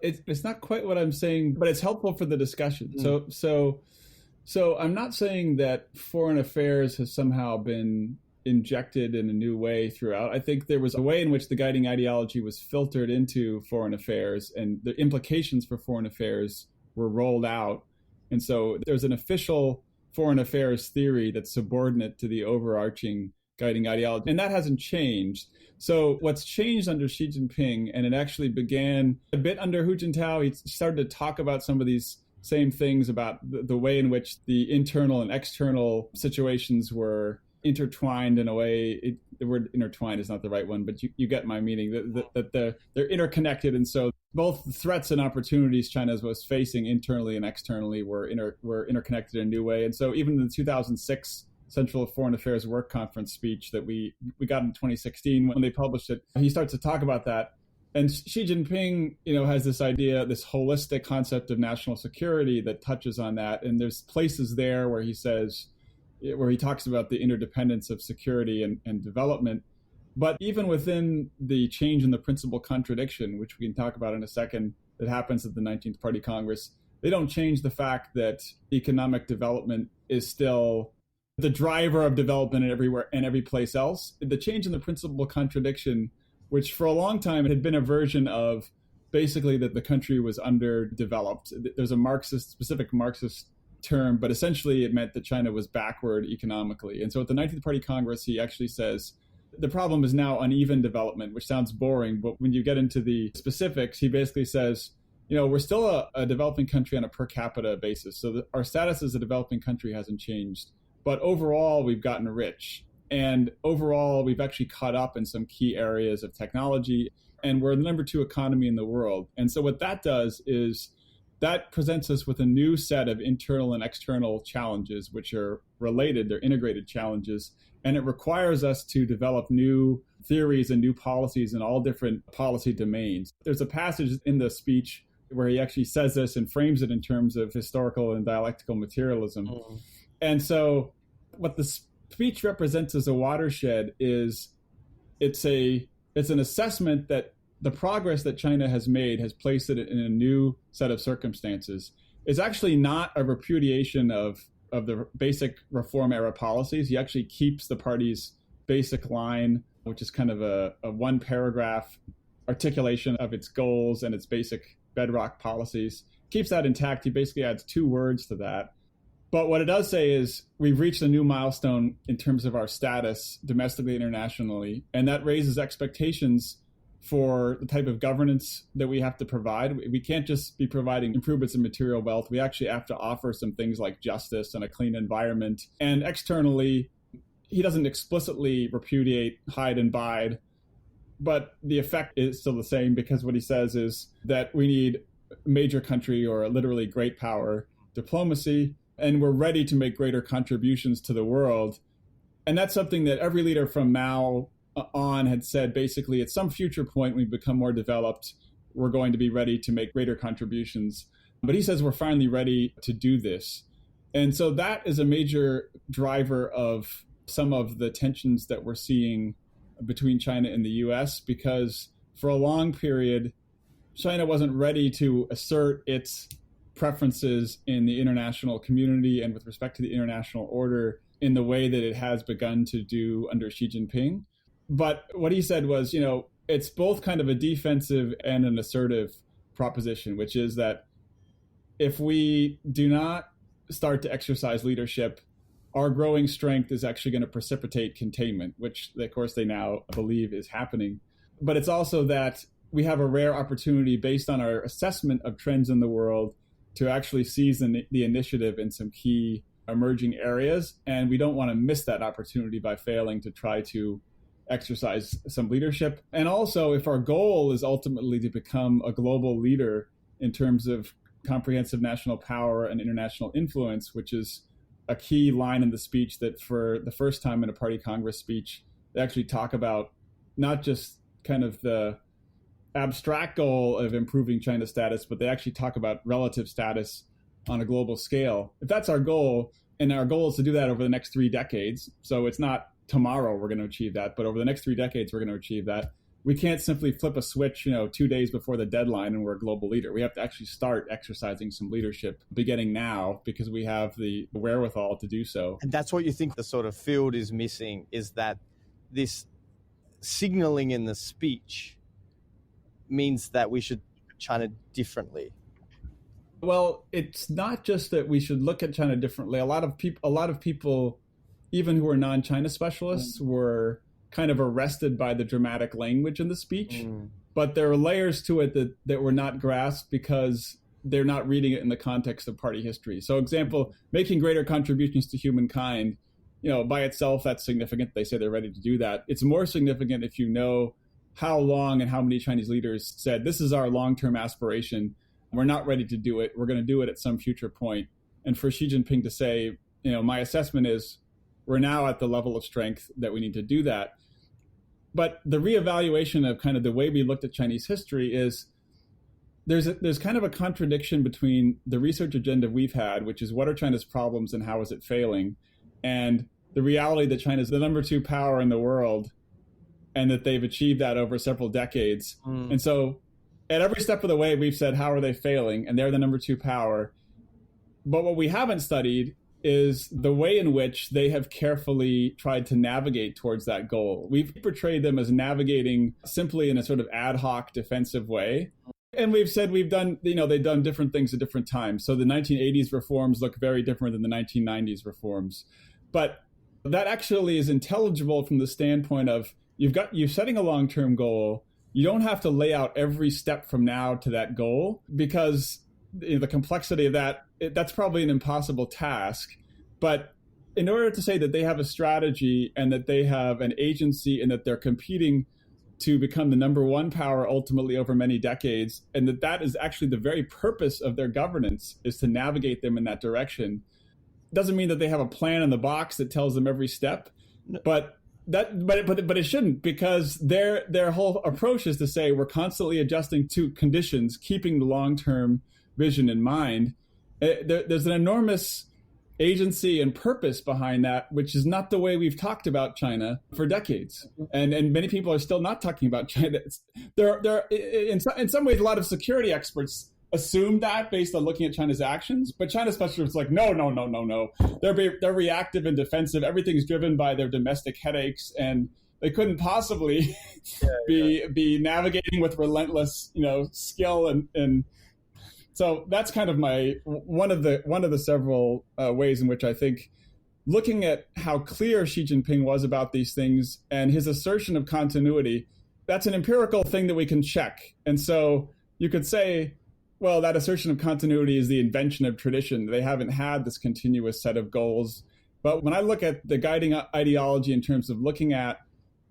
It's not quite what I'm saying, but it's helpful for the discussion. So I'm not saying that foreign affairs has somehow been injected in a new way throughout. I think there was a way in which the guiding ideology was filtered into foreign affairs, and the implications for foreign affairs were rolled out. And so there's an official foreign affairs theory that's subordinate to the overarching guiding ideology, and that hasn't changed. So what's changed under Xi Jinping, and it actually began a bit under Hu Jintao, he started to talk about some of these same things about the way in which the internal and external situations were intertwined in a way. The word intertwined is not the right one, but you get my meaning, that they're interconnected. And so both threats and opportunities China was facing internally and externally were interconnected in a new way. And so even in the 2006 Central Foreign Affairs Work Conference speech that we got in 2016, when they published it, he starts to talk about that. And Xi Jinping, has this idea, this holistic concept of national security that touches on that. And there's places there where he talks about the interdependence of security and development. But even within the change in the principal contradiction, which we can talk about in a second, that happens at the 19th Party Congress, they don't change the fact that economic development is still the driver of development everywhere and every place else. The change in the principal contradiction, which for a long time had been a version of basically that the country was underdeveloped. There's a specific Marxist term, but essentially it meant that China was backward economically. And so at the 19th Party Congress, he actually says, the problem is now uneven development, which sounds boring, but when you get into the specifics, he basically says, we're still a developing country on a per capita basis. So our status as a developing country hasn't changed. But overall, we've gotten rich. And overall, we've actually caught up in some key areas of technology. And we're the number 2 economy in the world. And so what that does is that presents us with a new set of internal and external challenges, which are related, they're integrated challenges. And it requires us to develop new theories and new policies in all different policy domains. There's a passage in the speech where he actually says this and frames it in terms of historical and dialectical materialism. And so what the speech represents as a watershed is it's an assessment that the progress that China has made has placed it in a new set of circumstances. It's actually not a repudiation of the basic reform era policies. He actually keeps the party's basic line, which is kind of a one paragraph articulation of its goals and its basic bedrock policies. Keeps that intact. He basically adds 2 words to that. But what it does say is we've reached a new milestone in terms of our status domestically and internationally, and that raises expectations for the type of governance that we have to provide. We can't just be providing improvements in material wealth. We actually have to offer some things like justice and a clean environment. And externally, he doesn't explicitly repudiate, hide and bide, but the effect is still the same, because what he says is that we need major country, or literally great power diplomacy, and we're ready to make greater contributions to the world. And that's something that every leader from Mao on had said, basically, at some future point, when we become more developed, we're going to be ready to make greater contributions. But he says we're finally ready to do this. And so that is a major driver of some of the tensions that we're seeing between China and the US, because for a long period, China wasn't ready to assert its preferences in the international community and with respect to the international order in the way that it has begun to do under Xi Jinping. But what he said was, it's both kind of a defensive and an assertive proposition, which is that if we do not start to exercise leadership, our growing strength is actually going to precipitate containment, which, of course, they now believe is happening. But it's also that we have a rare opportunity based on our assessment of trends in the world to actually seize the initiative in some key emerging areas. And we don't want to miss that opportunity by failing to try to exercise some leadership. And also, if our goal is ultimately to become a global leader in terms of comprehensive national power and international influence, which is a key line in the speech that for the first time in a party Congress speech, they actually talk about not just kind of the abstract goal of improving China's status, but they actually talk about relative status on a global scale. If that's our goal, and our goal is to do that over the next 3 decades, so it's not tomorrow we're going to achieve that, but over the next 3 decades we're going to achieve that. We can't simply flip a switch, 2 days before the deadline and we're a global leader. We have to actually start exercising some leadership beginning now because we have the wherewithal to do so. And that's what you think the sort of field is missing, is that this signaling in the speech means that we should look at China differently. Well, it's not just that we should look at China differently. A lot of people, even who are non-China specialists, were kind of arrested by the dramatic language in the speech. But there are layers to it that were not grasped because they're not reading it in the context of party history. So, example, making greater contributions to humankind, by itself, that's significant. They say they're ready to do that. It's more significant if you know how long and how many Chinese leaders said, this is our long-term aspiration. We're not ready to do it. We're going to do it at some future point. And for Xi Jinping to say, my assessment is we're now at the level of strength that we need to do that. But the reevaluation of kind of the way we looked at Chinese history is there's kind of a contradiction between the research agenda we've had, which is what are China's problems and how is it failing, and the reality that China is the number 2 power in the world and that they've achieved that over several decades. And so at every step of the way, we've said, how are they failing? And they're the number 2 power. But what we haven't studied is the way in which they have carefully tried to navigate towards that goal. We've portrayed them as navigating simply in a sort of ad hoc defensive way. And we've said they've done different things at different times. So the 1980s reforms look very different than the 1990s reforms. But that actually is intelligible from the standpoint of you're setting a long-term goal. You don't have to lay out every step from now to that goal because the complexity of that's probably an impossible task. But in order to say that they have a strategy and that they have an agency and that they're competing to become the number 1 power ultimately over many decades, and that is actually the very purpose of their governance, is to navigate them in that direction, doesn't mean that they have a plan in the box that tells them every step. But it shouldn't, because their whole approach is to say we're constantly adjusting to conditions, keeping the long-term vision in mind. There's an enormous agency and purpose behind that, which is not the way we've talked about China for decades. And many people are still not talking about China. In some ways, a lot of security experts assume that based on looking at China's actions, but China specialists are like, no. They're reactive and defensive. Everything's driven by their domestic headaches, and they couldn't possibly be navigating with relentless, skill and so that's kind of one of the several ways in which I think looking at how clear Xi Jinping was about these things and his assertion of continuity, that's an empirical thing that we can check. And so you could say, well, that assertion of continuity is the invention of tradition. They haven't had this continuous set of goals. But when I look at the guiding ideology in terms of looking at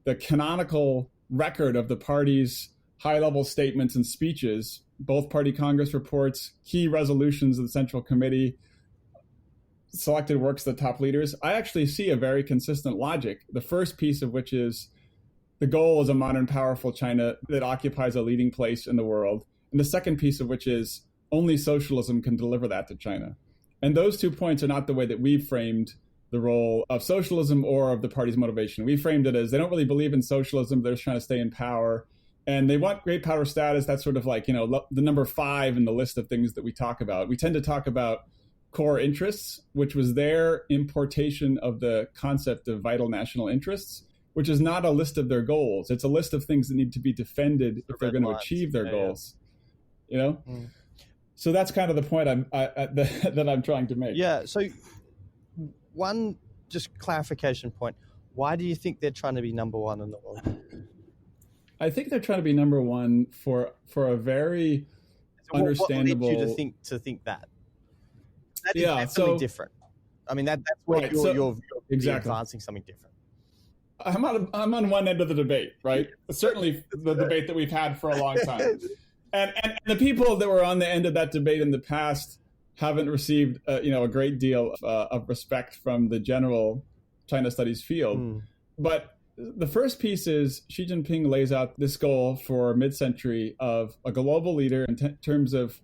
the canonical record of the party's high-level statements and speeches, both party Congress reports, key resolutions of the Central Committee, selected works of the top leaders, I actually see a very consistent logic. The first piece of which is the goal is a modern, powerful China that occupies a leading place in the world. And the second piece of which is only socialism can deliver that to China. And those 2 points are not the way that we've framed the role of socialism or of the party's motivation. We framed it as they don't really believe in socialism. They're just trying to stay in power. And they want great power status. That's sort of like, the number 5 in the list of things that we talk about. We tend to talk about core interests, which was their importation of the concept of vital national interests. which is not a list of their goals. It's a list of things that need to be defended if they're going to achieve their goals. You know? So that's kind of the point that I'm trying to make. Yeah. So one just clarification point. Why do you think they're trying to be number one in the world? I think they're trying to be number one for a very understandable. What led you to think that? That is definitely different. I mean, that's where right, you're exactly advancing something different. I'm on one end of the debate, right? Certainly the debate that we've had for a long time. And the people that were on the end of that debate in the past haven't received a great deal of respect from the general China studies field. But the first piece is Xi Jinping lays out this goal for mid-century of a global leader in terms of,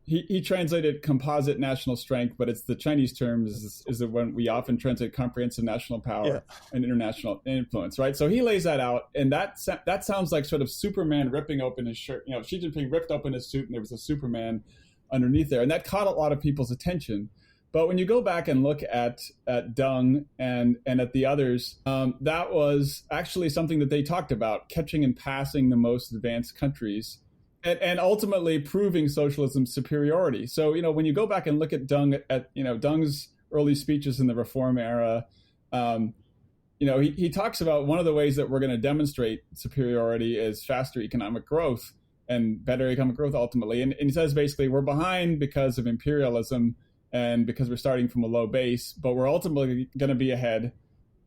he translated composite national strength, but it's the Chinese term is the one we often translate comprehensive national power and international influence, right? So he lays that out, and that sounds like sort of Superman ripping open his shirt. Xi Jinping ripped open his suit, and there was a Superman underneath there, and that caught a lot of people's attention. But when you go back and look at Deng and at the others, that was actually something that they talked about, catching and passing the most advanced countries. And ultimately proving socialism's superiority. So, when you go back and look at Deng's early speeches in the Reform era, he talks about one of the ways that we're going to demonstrate superiority is faster economic growth and better economic growth ultimately. And he says basically we're behind because of imperialism and because we're starting from a low base, but we're ultimately going to be ahead.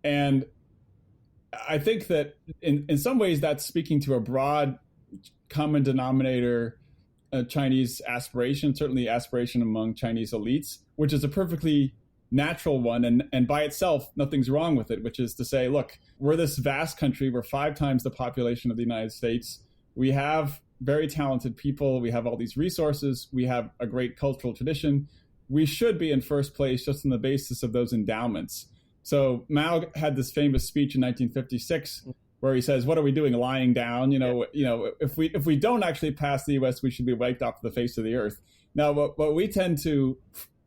And I think that in some ways that's speaking to a broad common denominator Chinese aspiration, certainly aspiration among Chinese elites, which is a perfectly natural one. And by itself, nothing's wrong with it, which is to say, look, we're this vast country. We're 5 times the population of the United States. We have very talented people. We have all these resources. We have a great cultural tradition. We should be in first place just on the basis of those endowments. So Mao had this famous speech in 1956 where he says, what are we doing, lying down? If we don't actually pass the U.S., we should be wiped off the face of the earth. Now, what we tend to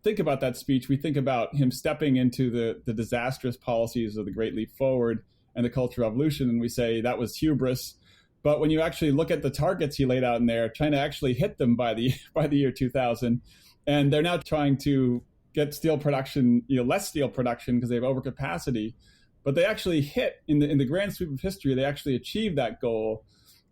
think about that speech, we think about him stepping into the disastrous policies of the Great Leap Forward and the Cultural Revolution, and we say that was hubris. But when you actually look at the targets he laid out in there, China actually hit them by the year 2000, and they're now trying to get steel production, less steel production because they have overcapacity. But they actually hit, in the grand sweep of history, they actually achieved that goal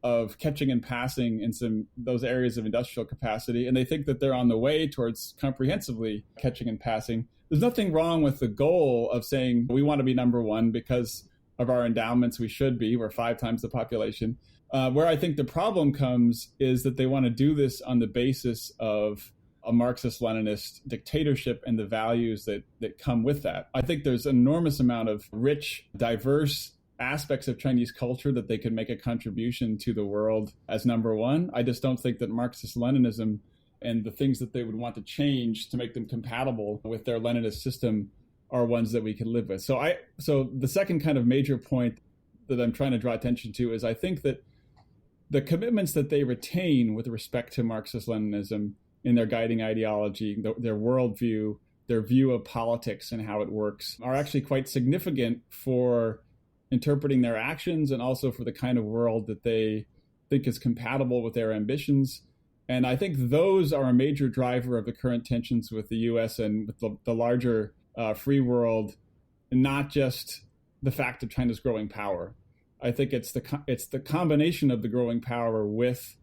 of catching and passing in those areas of industrial capacity. And they think that they're on the way towards comprehensively catching and passing. There's nothing wrong with the goal of saying we want to be number one because of our endowments. We should be. We're 5 times the population. Where I think the problem comes is that they want to do this on the basis of a Marxist-Leninist dictatorship and the values that come with that. I think there's an enormous amount of rich, diverse aspects of Chinese culture that they could make a contribution to the world as number one. I just don't think that Marxist-Leninism and the things that they would want to change to make them compatible with their Leninist system are ones that we can live with. So the second kind of major point that I'm trying to draw attention to is I think that the commitments that they retain with respect to Marxist-Leninism in their guiding ideology, their worldview, their view of politics and how it works are actually quite significant for interpreting their actions and also for the kind of world that they think is compatible with their ambitions. And I think those are a major driver of the current tensions with the U.S. and with the larger free world, and not just the fact of China's growing power. I think it's the combination of the growing power with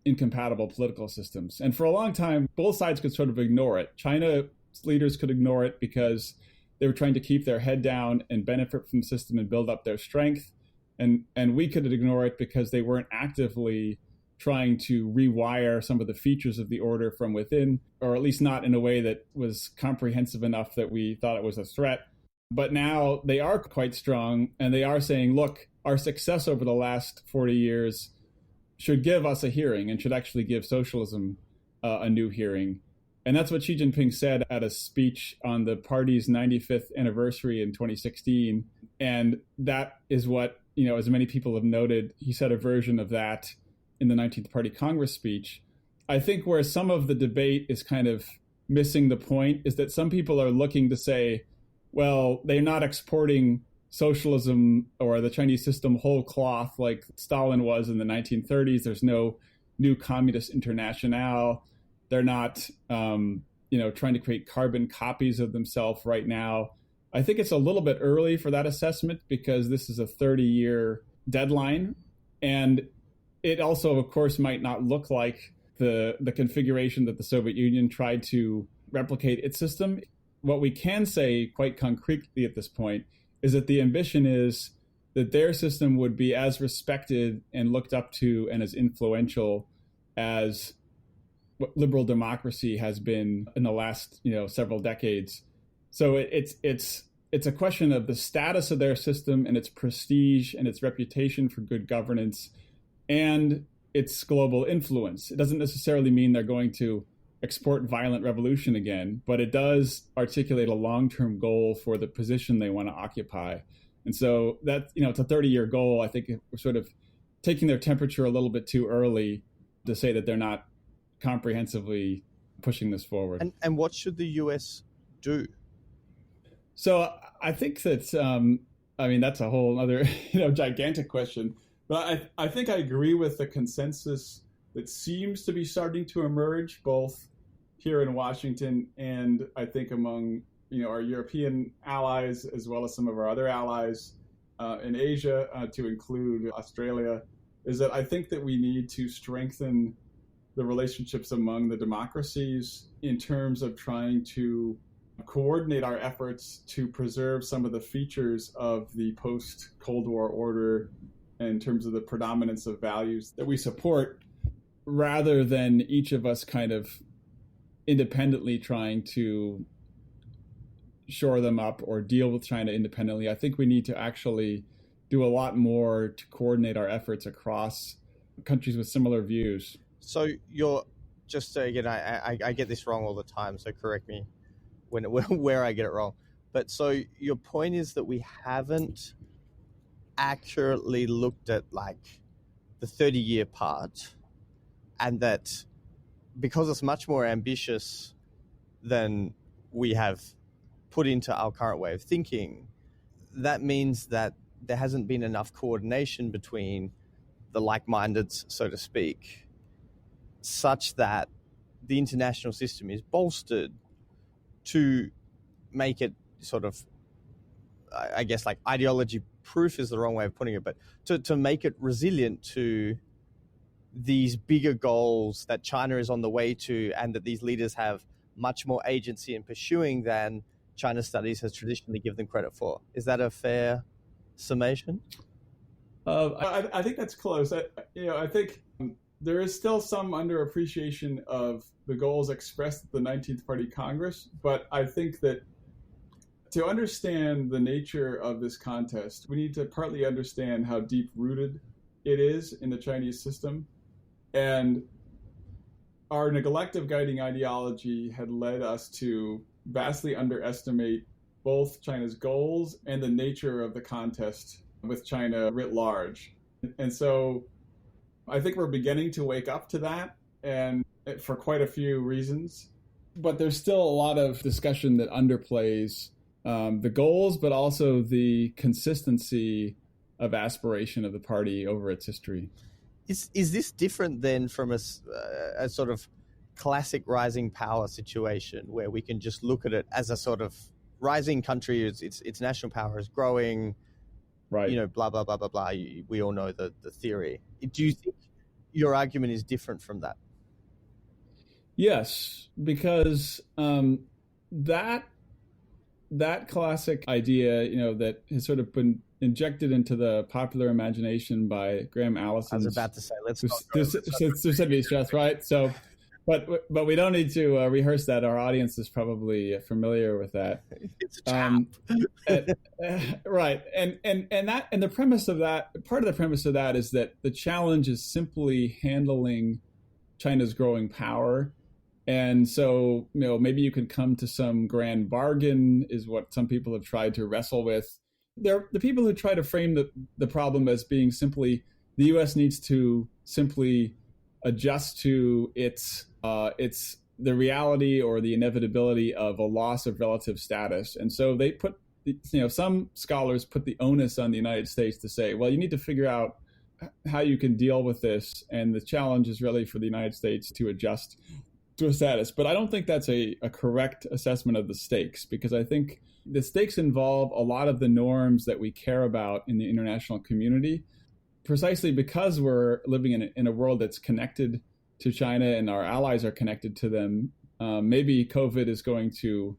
incompatible political systems. And for a long time, both sides could sort of ignore it. China's leaders could ignore it because they were trying to keep their head down and benefit from the system and build up their strength. And we could ignore it because they weren't actively trying to rewire some of the features of the order from within, or at least not in a way that was comprehensive enough that we thought it was a threat. But now they are quite strong, and they are saying, look, our success over the last 40 years should give us a hearing and should actually give socialism a new hearing. And that's what Xi Jinping said at a speech on the party's 95th anniversary in 2016. And that is what, as many people have noted, he said a version of that in the 19th Party Congress speech. I think where some of the debate is kind of missing the point is that some people are looking to say, well, they're not exporting socialism or the Chinese system whole cloth like Stalin was in the 1930s. There's no new communist internationale. They're not, trying to create carbon copies of themselves right now. I think it's a little bit early for that assessment because this is a 30-year deadline. And it also, of course, might not look like the configuration that the Soviet Union tried to replicate its system. What we can say quite concretely at this point is that the ambition is that their system would be as respected and looked up to and as influential as what liberal democracy has been in the last, several decades. So it's a question of the status of their system and its prestige and its reputation for good governance and its global influence. It doesn't necessarily mean they're going to export violent revolution again, but it does articulate a long-term goal for the position they want to occupy. And so that, it's a 30-year goal. I think we're sort of taking their temperature a little bit too early to say that they're not comprehensively pushing this forward. And what should the US do? So I think that, that's a whole other, gigantic question. But I think I agree with the consensus that seems to be starting to emerge, both here in Washington and I think among, our European allies, as well as some of our other allies in Asia, to include Australia, is that I think that we need to strengthen the relationships among the democracies in terms of trying to coordinate our efforts to preserve some of the features of the post-Cold War order in terms of the predominance of values that we support, rather than each of us kind of independently trying to shore them up or deal with China independently. I think we need to actually do a lot more to coordinate our efforts across countries with similar views. So again, I get this wrong all the time, so correct me where I get it wrong. But so your point is that we haven't accurately looked at like the 30-year part, and that because it's much more ambitious than we have put into our current way of thinking, that means that there hasn't been enough coordination between the like-mindeds, so to speak, such that the international system is bolstered to make it sort of, I guess, like ideology proof is the wrong way of putting it, but to make it resilient to these bigger goals that China is on the way to, and that these leaders have much more agency in pursuing than China studies has traditionally given them credit for. Is that a fair summation? I think that's close. I think there is still some underappreciation of the goals expressed at the 19th Party Congress, but I think that to understand the nature of this contest, we need to partly understand how deep-rooted it is in the Chinese system. And our neglect of guiding ideology had led us to vastly underestimate both China's goals and the nature of the contest with China writ large. And so I think we're beginning to wake up to that, and for quite a few reasons. But there's still a lot of discussion that underplays the goals, but also the consistency of aspiration of the party over its history. Is this different then from a sort of classic rising power situation where we can just look at it as a sort of rising country, its national power is growing, right? Blah, blah, blah, blah, blah. We all know the theory. Do you think your argument is different from that? Yes, because that classic idea, that has sort of been injected into the popular imagination by Graham Allison. I was about to say, let's not Thucydides, right? So, but we don't need to rehearse that. Our audience is probably familiar with that. It's a trap. Right, and the premise of that, part of the premise of that is that the challenge is simply handling China's growing power. And so, maybe you could come to some grand bargain is what some people have tried to wrestle with. The people who try to frame the problem as being simply the U.S. needs to simply adjust to the reality or the inevitability of a loss of relative status. And so they put some scholars put the onus on the United States to say, well, you need to figure out how you can deal with this, and the challenge is really for the United States to adjust to a status. But I don't think that's a correct assessment of the stakes, because I think the stakes involve a lot of the norms that we care about in the international community, precisely because we're living in a world that's connected to China and our allies are connected to them. Maybe COVID is going to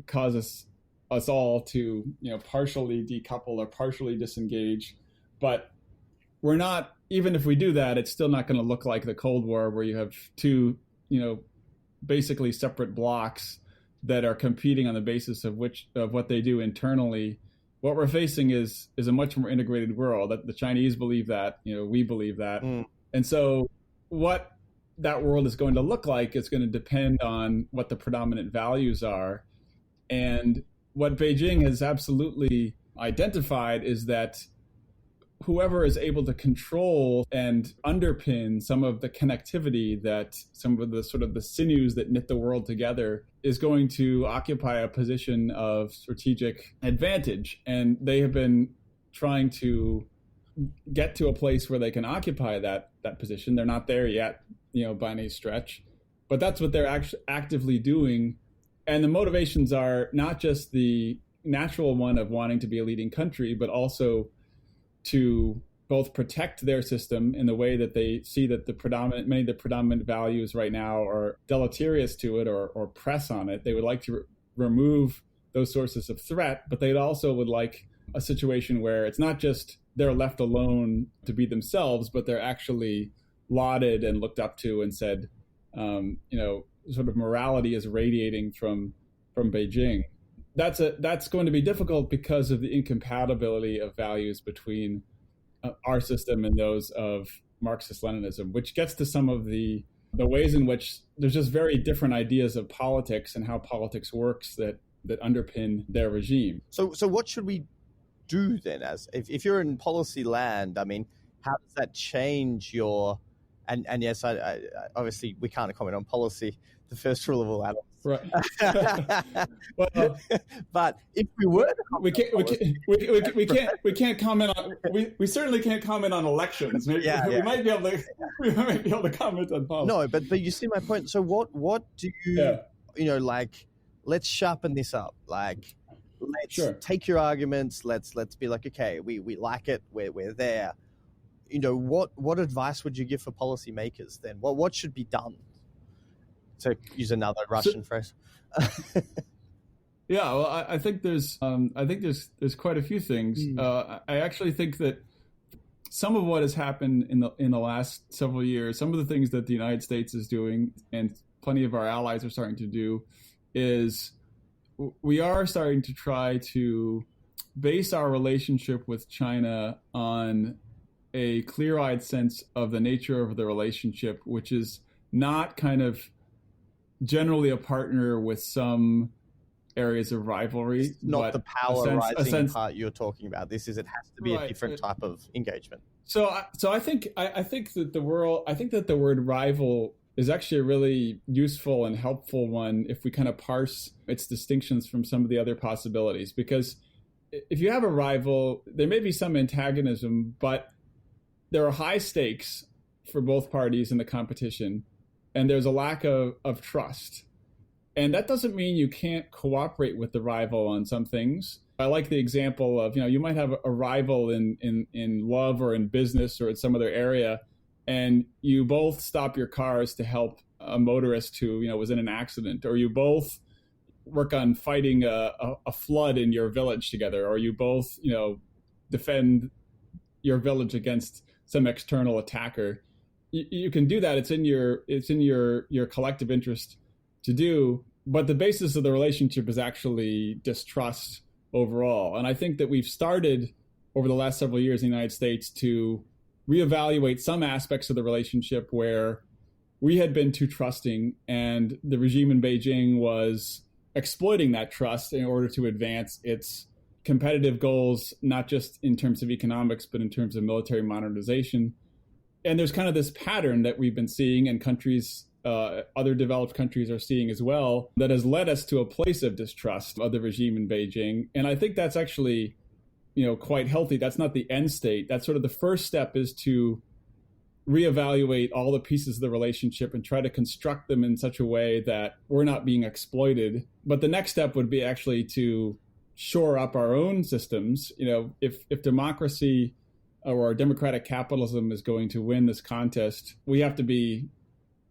cause us all to partially decouple or partially disengage, but we're not. Even if we do that, it's still not going to look like the Cold War, where you have two basically separate blocks that are competing on the basis of what they do internally. What we're facing is a much more integrated world. That the Chinese believe that, we believe that, and so what that world is going to look like is going to depend on what the predominant values are. And what Beijing has absolutely identified is that whoever is able to control and underpin some of the connectivity, that some of the sort of the sinews that knit the world together, is going to occupy a position of strategic advantage. And they have been trying to get to a place where they can occupy that position. They're not there yet, by any stretch, but that's what they're actively doing. And the motivations are not just the natural one of wanting to be a leading country, but also to both protect their system in the way that they see that many of the predominant values right now are deleterious to it or press on it. They would like to remove those sources of threat, but they also would like a situation where it's not just they're left alone to be themselves, but they're actually lauded and looked up to and said, sort of morality is radiating from Beijing. That's going to be difficult because of the incompatibility of values between our system and those of Marxist-Leninism, which gets to some of the ways in which there's just very different ideas of politics and how politics works that underpin their regime. So what should we do then? As if you're in policy land, I mean, how does that change your? And yes, I obviously we can't comment on policy. The first rule of all adults. Right. Well, but if we were to we can't comment on we certainly can't comment on elections. Maybe, we might be able to comment on policy. No, but you see my point. So what do you let's sharpen this up. Like let's take your arguments. Let's be like, okay, we like it. We're there. What advice would you give for policymakers then? What should be done? To use another Russian phrase. Yeah, well, I think there's quite a few things. I actually think that some of what has happened in the last several years, some of the things that the United States is doing, and plenty of our allies are starting to do, is we are starting to try to base our relationship with China on a clear-eyed sense of the nature of the relationship, which is not kind of generally a partner with some areas of rivalry. It's not the power rising part you're talking about. It has to be a different type of engagement. So I think that the word rival is actually a really useful and helpful one if we kind of parse its distinctions from some of the other possibilities. Because if you have a rival, there may be some antagonism, but there are high stakes for both parties in the competition, and there's a lack of trust. And that doesn't mean you can't cooperate with the rival on some things. I like the example of, you might have a rival in love or in business or in some other area, and you both stop your cars to help a motorist who, was in an accident, or you both work on fighting a flood in your village together, or you both, defend your village against some external attacker. You can do that. It's in your collective interest to do, but the basis of the relationship is actually distrust overall. And I think that we've started over the last several years in the United States to reevaluate some aspects of the relationship where we had been too trusting, and the regime in Beijing was exploiting that trust in order to advance its competitive goals, not just in terms of economics, but in terms of military modernization. And there's kind of this pattern that we've been seeing, and countries other developed countries are seeing as well, that has led us to a place of distrust of the regime in Beijing. And I think that's actually, quite healthy. That's not the end state. That's sort of the first step, is to reevaluate all the pieces of the relationship and try to construct them in such a way that we're not being exploited. But the next step would be actually to shore up our own systems. If democracy or democratic capitalism is going to win this contest, we have to be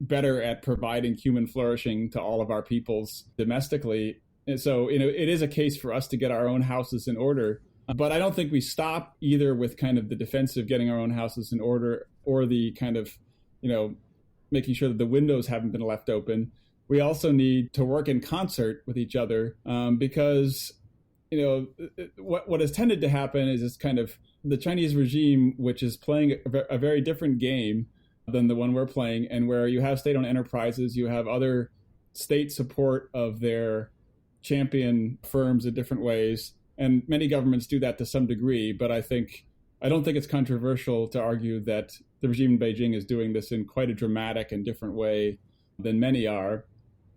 better at providing human flourishing to all of our peoples domestically. And so, it is a case for us to get our own houses in order. But I don't think we stop either with kind of the defensive getting our own houses in order, or the kind of, making sure that the windows haven't been left open. We also need to work in concert with each other, because, what has tended to happen is this kind of the Chinese regime, which is playing a very different game than the one we're playing, and where you have state-owned enterprises, you have other state support of their champion firms in different ways. And many governments do that to some degree, but I don't think it's controversial to argue that the regime in Beijing is doing this in quite a dramatic and different way than many are.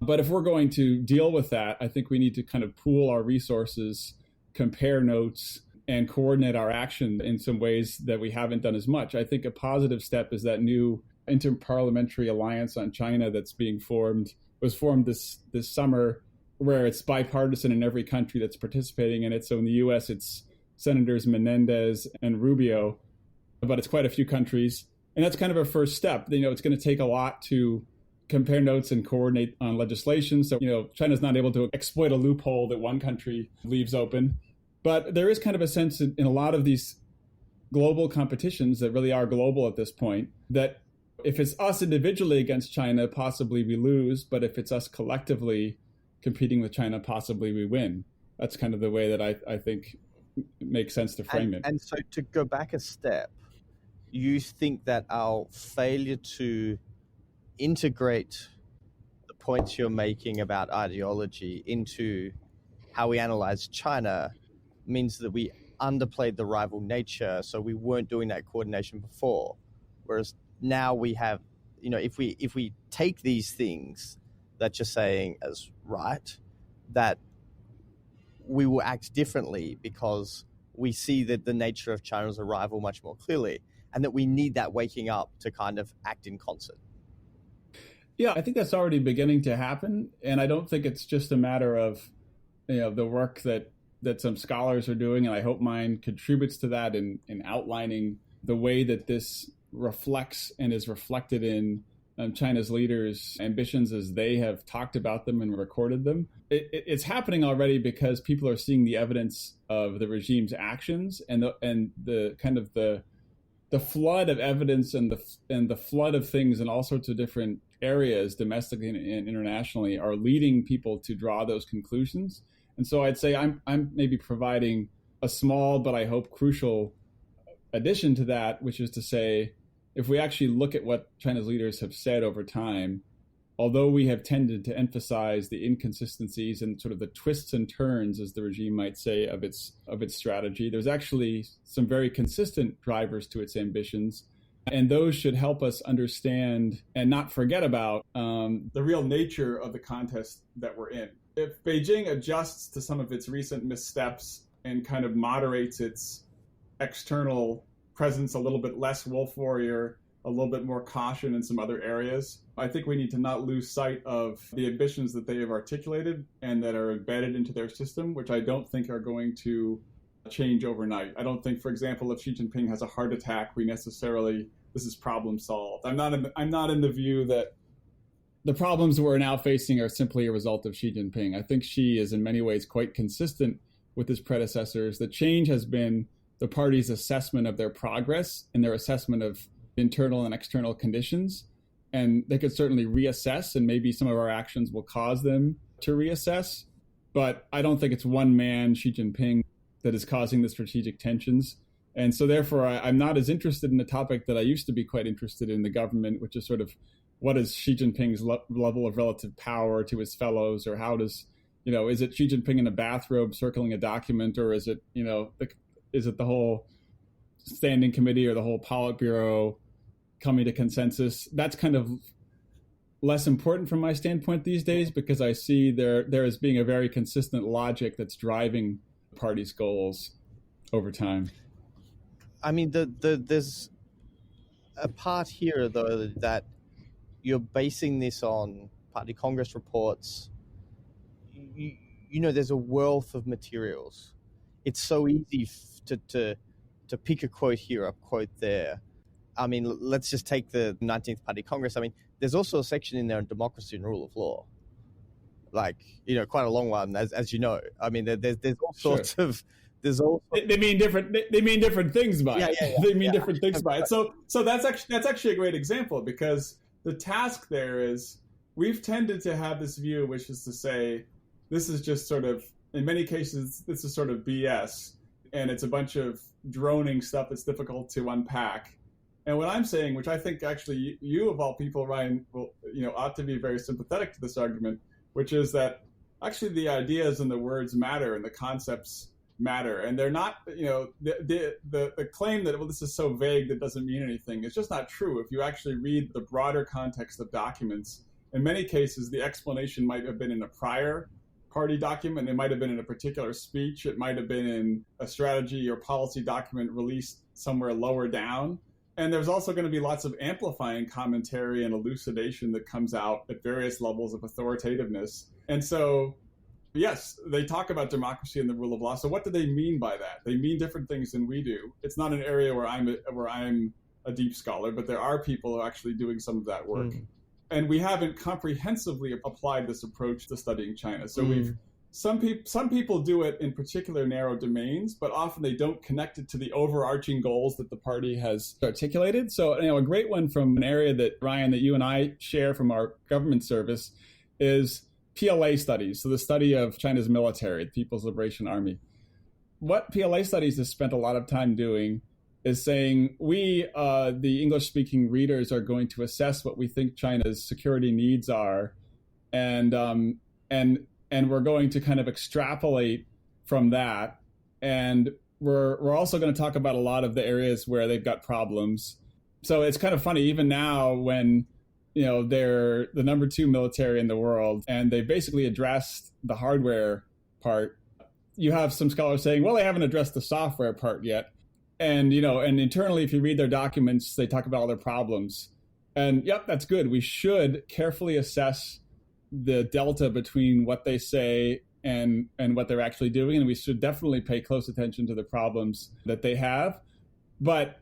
But if we're going to deal with that, I think we need to kind of pool our resources, compare notes, and coordinate our action in some ways that we haven't done as much. I think a positive step is that new Interparliamentary Alliance on China that's being was formed this summer, where it's bipartisan in every country that's participating in it. So in the U.S., it's Senators Menendez and Rubio, but it's quite a few countries. And that's kind of a first step. It's going to take a lot to compare notes and coordinate on legislation. So, China's not able to exploit a loophole that one country leaves open. But there is kind of a sense in a lot of these global competitions that really are global at this point, that if it's us individually against China, possibly we lose. But if it's us collectively competing with China, possibly we win. That's kind of the way that I think it makes sense to frame it. And so to go back a step, you think that our failure to integrate the points you're making about ideology into how we analyze China means that we underplayed the rival nature, so we weren't doing that coordination before. Whereas now we have, if we take these things that you're saying as right, that we will act differently because we see that the nature of China as a rival much more clearly, and that we need that waking up to kind of act in concert. Yeah, I think that's already beginning to happen. And I don't think it's just a matter of, the work that some scholars are doing, and I hope mine contributes to that in outlining the way that this reflects and is reflected in China's leaders' ambitions as they have talked about them and recorded them. It's happening already because people are seeing the evidence of the regime's actions, and the kind of the flood of evidence and the flood of things in all sorts of different areas, domestically and internationally, are leading people to draw those conclusions. And so I'd say I'm maybe providing a small but I hope crucial addition to that, which is to say, if we actually look at what China's leaders have said over time, although we have tended to emphasize the inconsistencies and sort of the twists and turns, as the regime might say, of its strategy, there's actually some very consistent drivers to its ambitions. And those should help us understand and not forget about the real nature of the contest that we're in. If Beijing adjusts to some of its recent missteps and kind of moderates its external presence a little bit less wolf warrior, a little bit more caution in some other areas, I think we need to not lose sight of the ambitions that they have articulated and that are embedded into their system, which I don't think are going to change overnight. I don't think, for example, if Xi Jinping has a heart attack, this is problem solved. I'm not in the view that the problems we're now facing are simply a result of Xi Jinping. I think Xi is in many ways quite consistent with his predecessors. The change has been the party's assessment of their progress and their assessment of internal and external conditions. And they could certainly reassess, and maybe some of our actions will cause them to reassess. But I don't think it's one man, Xi Jinping, that is causing the strategic tensions. And so therefore, I'm not as interested in the topic that I used to be quite interested in the government, which is sort of what is Xi Jinping's level of relative power to his fellows, or how does, is it Xi Jinping in a bathrobe circling a document, or is it, is it the whole standing committee or the whole Politburo coming to consensus? That's kind of less important from my standpoint these days, because I see there as being a very consistent logic that's driving the party's goals over time. I mean, there's a part here, though, that you're basing this on party Congress reports. You know, there's a wealth of materials. It's so easy to pick a quote here, a quote there. I mean, let's just take the 19th Party Congress. I mean, there's also a section in there on democracy and rule of law. Like, you know, quite a long one, as you know. I mean, there's all sorts of... There's all they mean different things by it. Yeah. They mean different things by it. So that's actually a great example, because the task there is, we've tended to have this view, which is to say, this is just sort of, in many cases, this is sort of BS, and it's a bunch of droning stuff that's difficult to unpack. And what I'm saying, which I think actually you of all people, Ryan, ought to be very sympathetic to this argument, which is that actually the ideas and the words matter and the concepts matter, and they're not, the claim that, well, this is so vague that doesn't mean anything, is just not true. If you actually read the broader context of documents, in many cases the explanation might have been in a prior party document, it might have been in a particular speech, it might have been in a strategy or policy document released somewhere lower down. And there's also going to be lots of amplifying commentary and elucidation that comes out at various levels of authoritativeness. And so, yes, they talk about democracy and the rule of law. So what do they mean by that? They mean different things than we do. It's not an area where I'm a deep scholar, but there are people who are actually doing some of that work. And we haven't comprehensively applied this approach to studying China. So some people do it in particular narrow domains, but often they don't connect it to the overarching goals that the party has articulated. So, a great one from an area that, Ryan, that you and I share from our government service is PLA studies. So the study of China's military, the People's Liberation Army. What PLA studies has spent a lot of time doing is saying, we, the English-speaking readers, are going to assess what we think China's security needs are, and we're going to kind of extrapolate from that. And we're also going to talk about a lot of the areas where they've got problems. So it's kind of funny, even now, when they're the number 2 military in the world, and they basically addressed the hardware part. You have some scholars saying, well, they haven't addressed the software part yet. And, and internally, if you read their documents, they talk about all their problems. And yep, that's good. We should carefully assess the delta between what they say and what they're actually doing. And we should definitely pay close attention to the problems that they have. But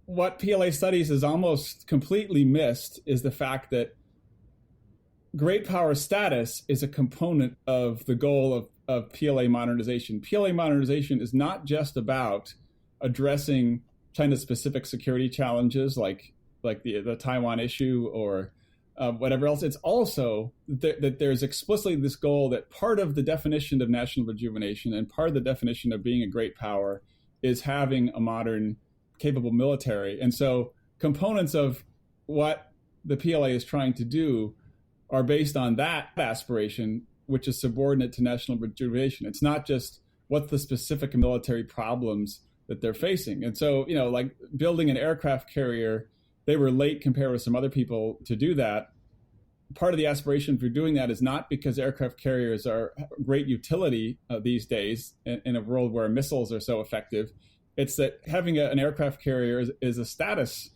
what PLA studies has almost completely missed is the fact that great power status is a component of the goal of PLA modernization. PLA modernization is not just about addressing China's specific security challenges like the Taiwan issue or whatever else. It's also that there's explicitly this goal that part of the definition of national rejuvenation and part of the definition of being a great power is having a modern, capable military. And so components of what the PLA is trying to do are based on that aspiration, which is subordinate to national rejuvenation. It's not just what's the specific military problems that they're facing. And so, like building an aircraft carrier, they were late compared with some other people to do that. Part of the aspiration for doing that is not because aircraft carriers are great utility these days in a world where missiles are so effective. It's that having an aircraft carrier is a status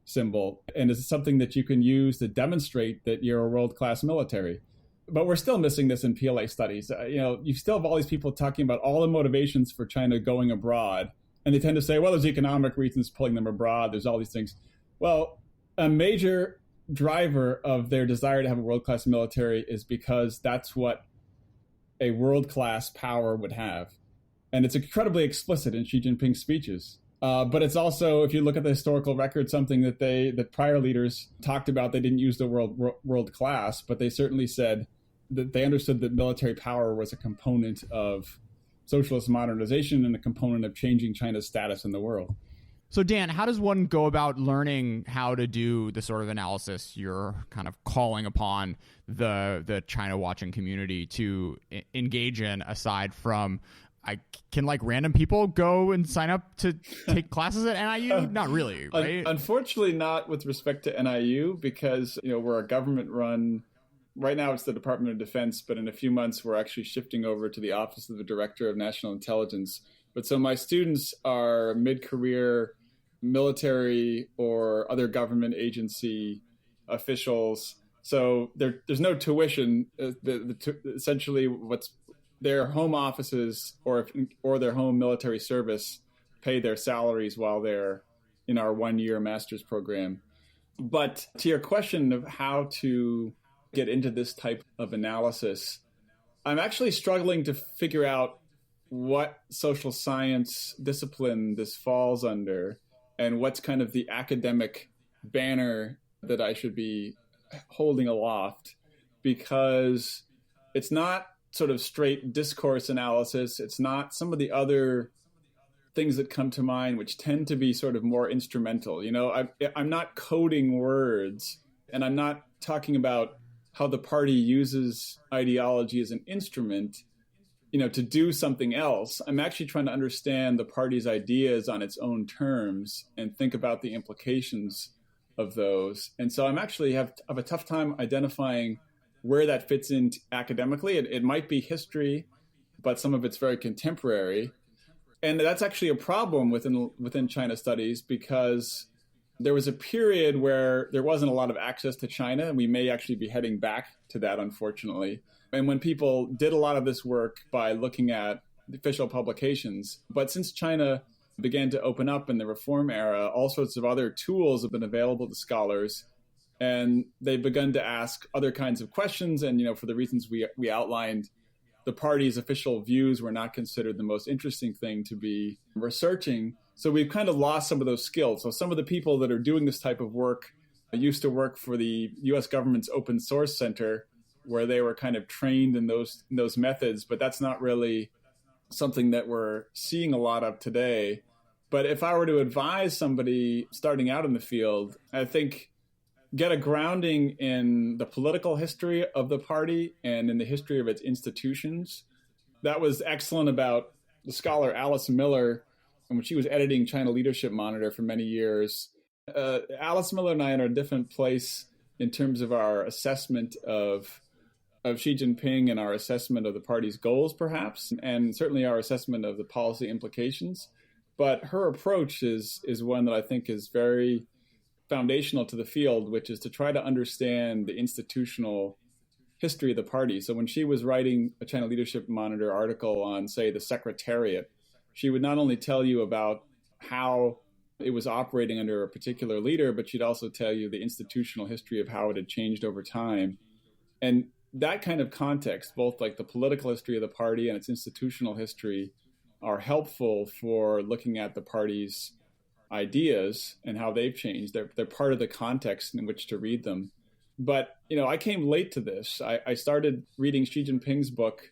symbol and is something that you can use to demonstrate that you're a world-class military. But we're still missing this in PLA studies. You still have all these people talking about all the motivations for China going abroad. And they tend to say, well, there's economic reasons pulling them abroad. There's all these things. Well, a major driver of their desire to have a world-class military is because that's what a world-class power would have. And it's incredibly explicit in Xi Jinping's speeches. But it's also, if you look at the historical record, something that prior leaders talked about. They didn't use the world class, but they certainly said that they understood that military power was a component of socialist modernization and a component of changing China's status in the world. So, Dan, how does one go about learning how to do the sort of analysis you're kind of calling upon the China watching community to engage in, aside from can like random people go and sign up to take classes at NIU? Not really, right? Unfortunately, not with respect to NIU, because we're a government run. Right now, it's the Department of Defense, but in a few months, we're actually shifting over to the Office of the Director of National Intelligence. But so my students are mid-career military or other government agency officials. So there's no tuition. Essentially, what's their home offices or their home military service pay their salaries while they're in our 1-year master's program. But to your question of how to get into this type of analysis, I'm actually struggling to figure out what social science discipline this falls under and what's kind of the academic banner that I should be holding aloft, because it's not sort of straight discourse analysis. It's not some of the other things that come to mind, which tend to be sort of more instrumental. I'm not coding words, and I'm not talking about how the party uses ideology as an instrument, to do something else. I'm actually trying to understand the party's ideas on its own terms and think about the implications of those. And so I'm actually have a tough time identifying where that fits in academically. It might be history, but some of it's very contemporary. And that's actually a problem within China studies, because there was a period where there wasn't a lot of access to China, and we may actually be heading back to that, unfortunately. And when people did a lot of this work by looking at official publications, but since China began to open up in the reform era, all sorts of other tools have been available to scholars, and they've begun to ask other kinds of questions. And, for the reasons we outlined, the party's official views were not considered the most interesting thing to be researching. So we've kind of lost some of those skills. So some of the people that are doing this type of work used to work for the U.S. government's Open Source Center, where they were kind of trained in those methods, but that's not really something that we're seeing a lot of today. But if I were to advise somebody starting out in the field, I think get a grounding in the political history of the party and in the history of its institutions. That was excellent about the scholar Alice Miller, when she was editing China Leadership Monitor for many years. Alice Miller and I are in a different place in terms of our assessment of Xi Jinping and our assessment of the party's goals, perhaps, and certainly our assessment of the policy implications. But her approach is one that I think is very foundational to the field, which is to try to understand the institutional history of the party. So when she was writing a China Leadership Monitor article on, say, the Secretariat, she would not only tell you about how it was operating under a particular leader, but she'd also tell you the institutional history of how it had changed over time. And that kind of context, both like the political history of the party and its institutional history, are helpful for looking at the party's ideas and how they've changed. They're part of the context in which to read them. But, I came late to this. I started reading Xi Jinping's book,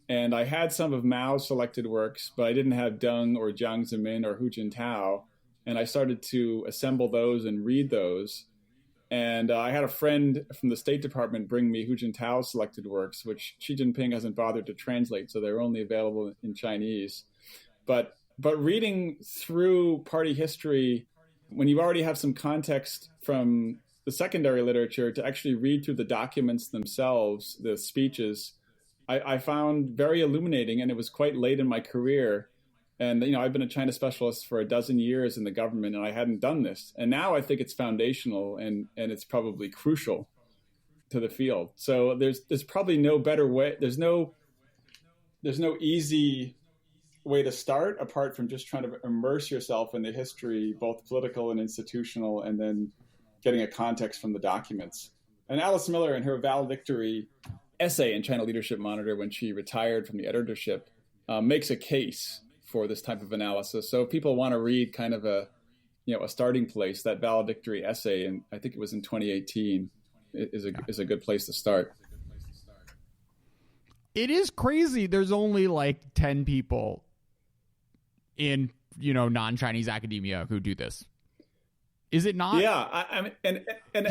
and I had some of Mao's selected works, but I didn't have Deng or Jiang Zemin or Hu Jintao. And I started to assemble those and read those. And I had a friend from the State Department bring me Hu Jintao's selected works, which Xi Jinping hasn't bothered to translate, so they're only available in Chinese. But reading through party history, when you already have some context from the secondary literature, to actually read through the documents themselves, the speeches, I found very illuminating, and it was quite late in my career. And, I've been a China specialist for a dozen years in the government, and I hadn't done this. And now I think it's foundational, and it's probably crucial to the field. So there's probably no better way. There's no easy way to start, apart from just trying to immerse yourself in the history, both political and institutional, and then getting a context from the documents. And Alice Miller, in her valedictory essay in China Leadership Monitor when she retired from the editorship, makes a case for this type of analysis. So if people want to read kind of a starting place, that valedictory essay, and I think it was in 2018, is a good place to start. It is crazy. There's only like 10 people in, non-Chinese academia who do this. Is it not? Yeah. I mean, and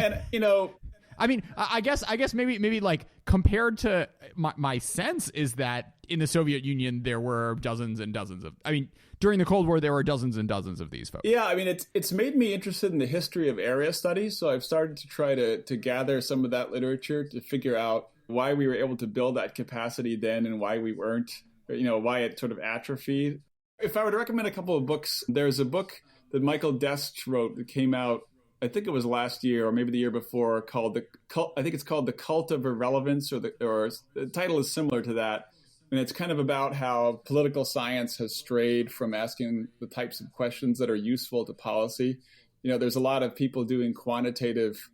I mean, I guess maybe like compared to my sense is that in the Soviet Union there were dozens and dozens of. I mean, during the Cold War there were dozens and dozens of these folks. Yeah, I mean, it's made me interested in the history of area studies. So I've started to try to gather some of that literature to figure out why we were able to build that capacity then and why we weren't. Why it sort of atrophied. If I were to recommend a couple of books, there's a book that Michael Desch wrote that came out, I think it was last year or maybe the year before, called The Cult of Irrelevance, or the title is similar to that. And it's kind of about how political science has strayed from asking the types of questions that are useful to policy. There's a lot of people doing quantitative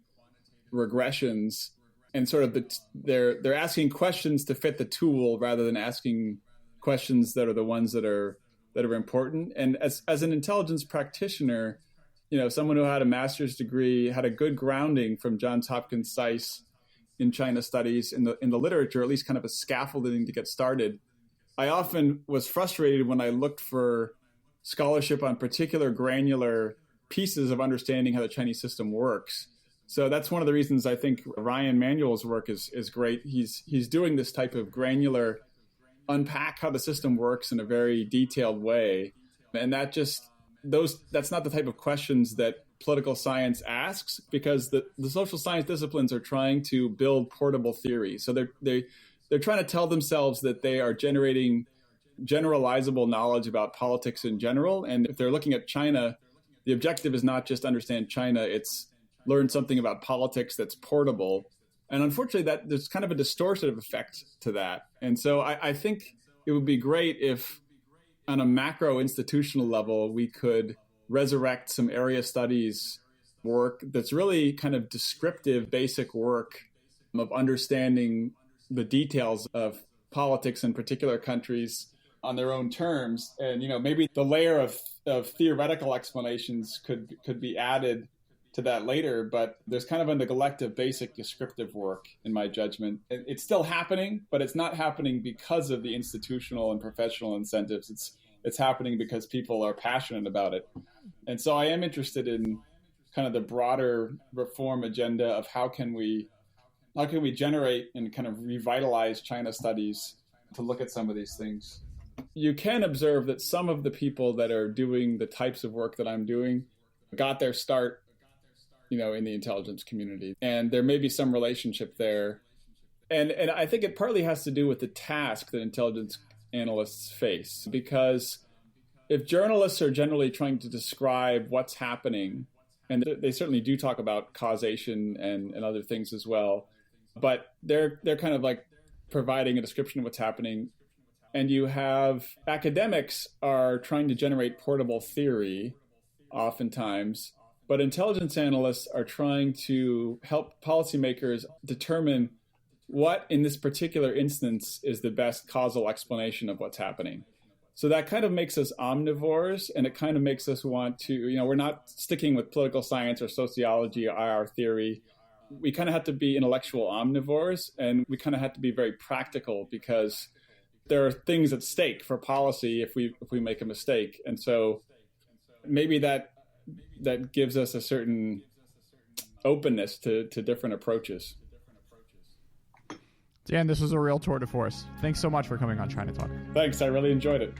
regressions, and sort of they're asking questions to fit the tool rather than asking questions that are the ones that are important. And as an intelligence practitioner, someone who had a master's degree, had a good grounding from Johns Hopkins SAIS in China studies in the literature, at least kind of a scaffolding to get started. I often was frustrated when I looked for scholarship on particular granular pieces of understanding how the Chinese system works. So that's one of the reasons I think Ryan Manuel's work is great. He's doing this type of granular unpack how the system works in a very detailed way. And that's not the type of questions that political science asks, because the social science disciplines are trying to build portable theory. So they're trying to tell themselves that they are generating generalizable knowledge about politics in general. And if they're looking at China, the objective is not just understand China, it's learn something about politics that's portable. And unfortunately, that there's kind of a distortive effect to that. And so I think it would be great if on a macro institutional level, we could resurrect some area studies work that's really kind of descriptive, basic work of understanding the details of politics in particular countries on their own terms. And, maybe the layer of theoretical explanations could be added to that later, but there's kind of a neglect of basic descriptive work, in my judgment. It's still happening, but it's not happening because of the institutional and professional incentives. It's happening because people are passionate about it. And so I am interested in kind of the broader reform agenda of how can we generate and kind of revitalize China studies to look at some of these things. You can observe that some of the people that are doing the types of work that I'm doing got their start in the intelligence community. And there may be some relationship there. And I think it partly has to do with the task that intelligence analysts face. Because if journalists are generally trying to describe what's happening, and they certainly do talk about causation and other things as well, but they're kind of like providing a description of what's happening. And you have academics are trying to generate portable theory oftentimes, but intelligence analysts are trying to help policymakers determine what, in this particular instance, is the best causal explanation of what's happening. So that kind of makes us omnivores, and it kind of makes us want to, we're not sticking with political science or sociology or IR theory. We kind of have to be intellectual omnivores, and we kind of have to be very practical, because there are things at stake for policy if we make a mistake. And so maybe that gives us a certain openness to different approaches. Dan, this was a real tour de force. Thanks so much for coming on China Talk. Thanks. I really enjoyed it.